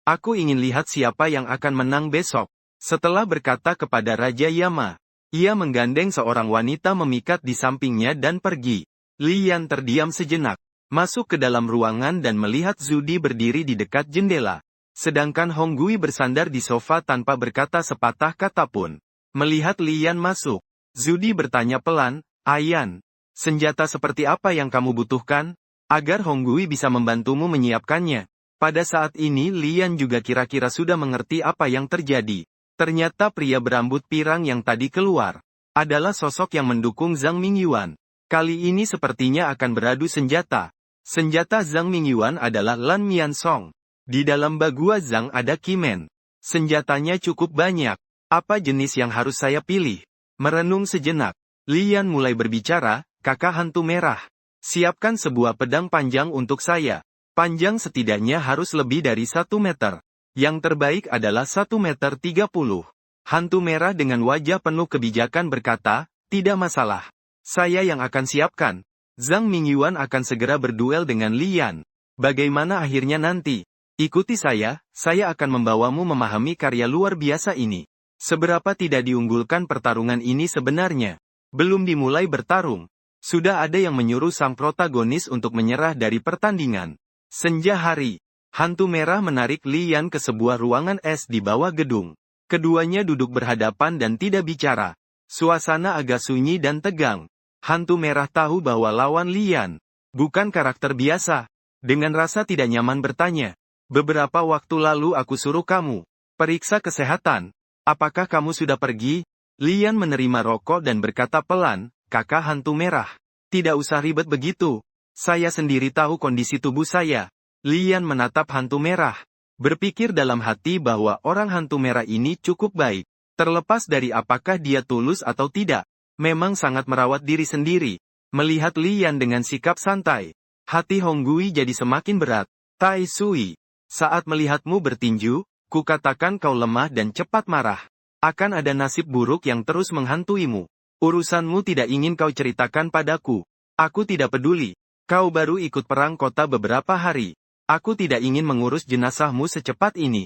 Aku ingin lihat siapa yang akan menang besok. Setelah berkata kepada Raja Yama. Ia menggandeng seorang wanita memikat di sampingnya dan pergi. Lian terdiam sejenak. Masuk ke dalam ruangan dan melihat Zhu Di berdiri di dekat jendela. Sedangkan Hong Gui bersandar di sofa tanpa berkata sepatah kata pun. Melihat Lian masuk, Zhu Di bertanya pelan, Ayan, senjata seperti apa yang kamu butuhkan? Agar Hong Gui bisa membantumu menyiapkannya. Pada saat ini Lian juga kira-kira sudah mengerti apa yang terjadi. Ternyata pria berambut pirang yang tadi keluar adalah sosok yang mendukung Zhang Mingyuan. Kali ini sepertinya akan beradu senjata. Senjata Zhang Mingyuan adalah Lan Mian Song. Di dalam bagua Zhang ada Kimen. Senjatanya cukup banyak. Apa jenis yang harus saya pilih? Merenung sejenak. Lian mulai berbicara, kakak hantu merah. Siapkan sebuah pedang panjang untuk saya. Panjang setidaknya harus lebih dari 1 meter. Yang terbaik adalah 1 meter 30. Hantu merah dengan wajah penuh kebijakan berkata, tidak masalah. Saya yang akan siapkan. Zhang Mingyuan akan segera berduel dengan Lian. Bagaimana akhirnya nanti? Ikuti saya akan membawamu memahami karya luar biasa ini. Seberapa tidak diunggulkan pertarungan ini sebenarnya. Belum dimulai bertarung. Sudah ada yang menyuruh sang protagonis untuk menyerah dari pertandingan. Senja hari. Hantu merah menarik Lian ke sebuah ruangan es di bawah gedung. Keduanya duduk berhadapan dan tidak bicara. Suasana agak sunyi dan tegang. Hantu merah tahu bahwa lawan Lian bukan karakter biasa. Dengan rasa tidak nyaman bertanya. Beberapa waktu lalu aku suruh kamu periksa kesehatan. Apakah kamu sudah pergi? Lian menerima rokok dan berkata pelan, kakak hantu merah. Tidak usah ribet begitu. Saya sendiri tahu kondisi tubuh saya. Lian menatap hantu merah. Berpikir dalam hati bahwa orang hantu merah ini cukup baik. Terlepas dari apakah dia tulus atau tidak. Memang sangat merawat diri sendiri. Melihat Lian dengan sikap santai. Hati Hong Gui jadi semakin berat. Tai Sui. Saat melihatmu bertinju, kukatakan kau lemah dan cepat marah. Akan ada nasib buruk yang terus menghantuimu. Urusanmu tidak ingin kau ceritakan padaku. Aku tidak peduli. Kau baru ikut perang kota beberapa hari. Aku tidak ingin mengurus jenazahmu secepat ini.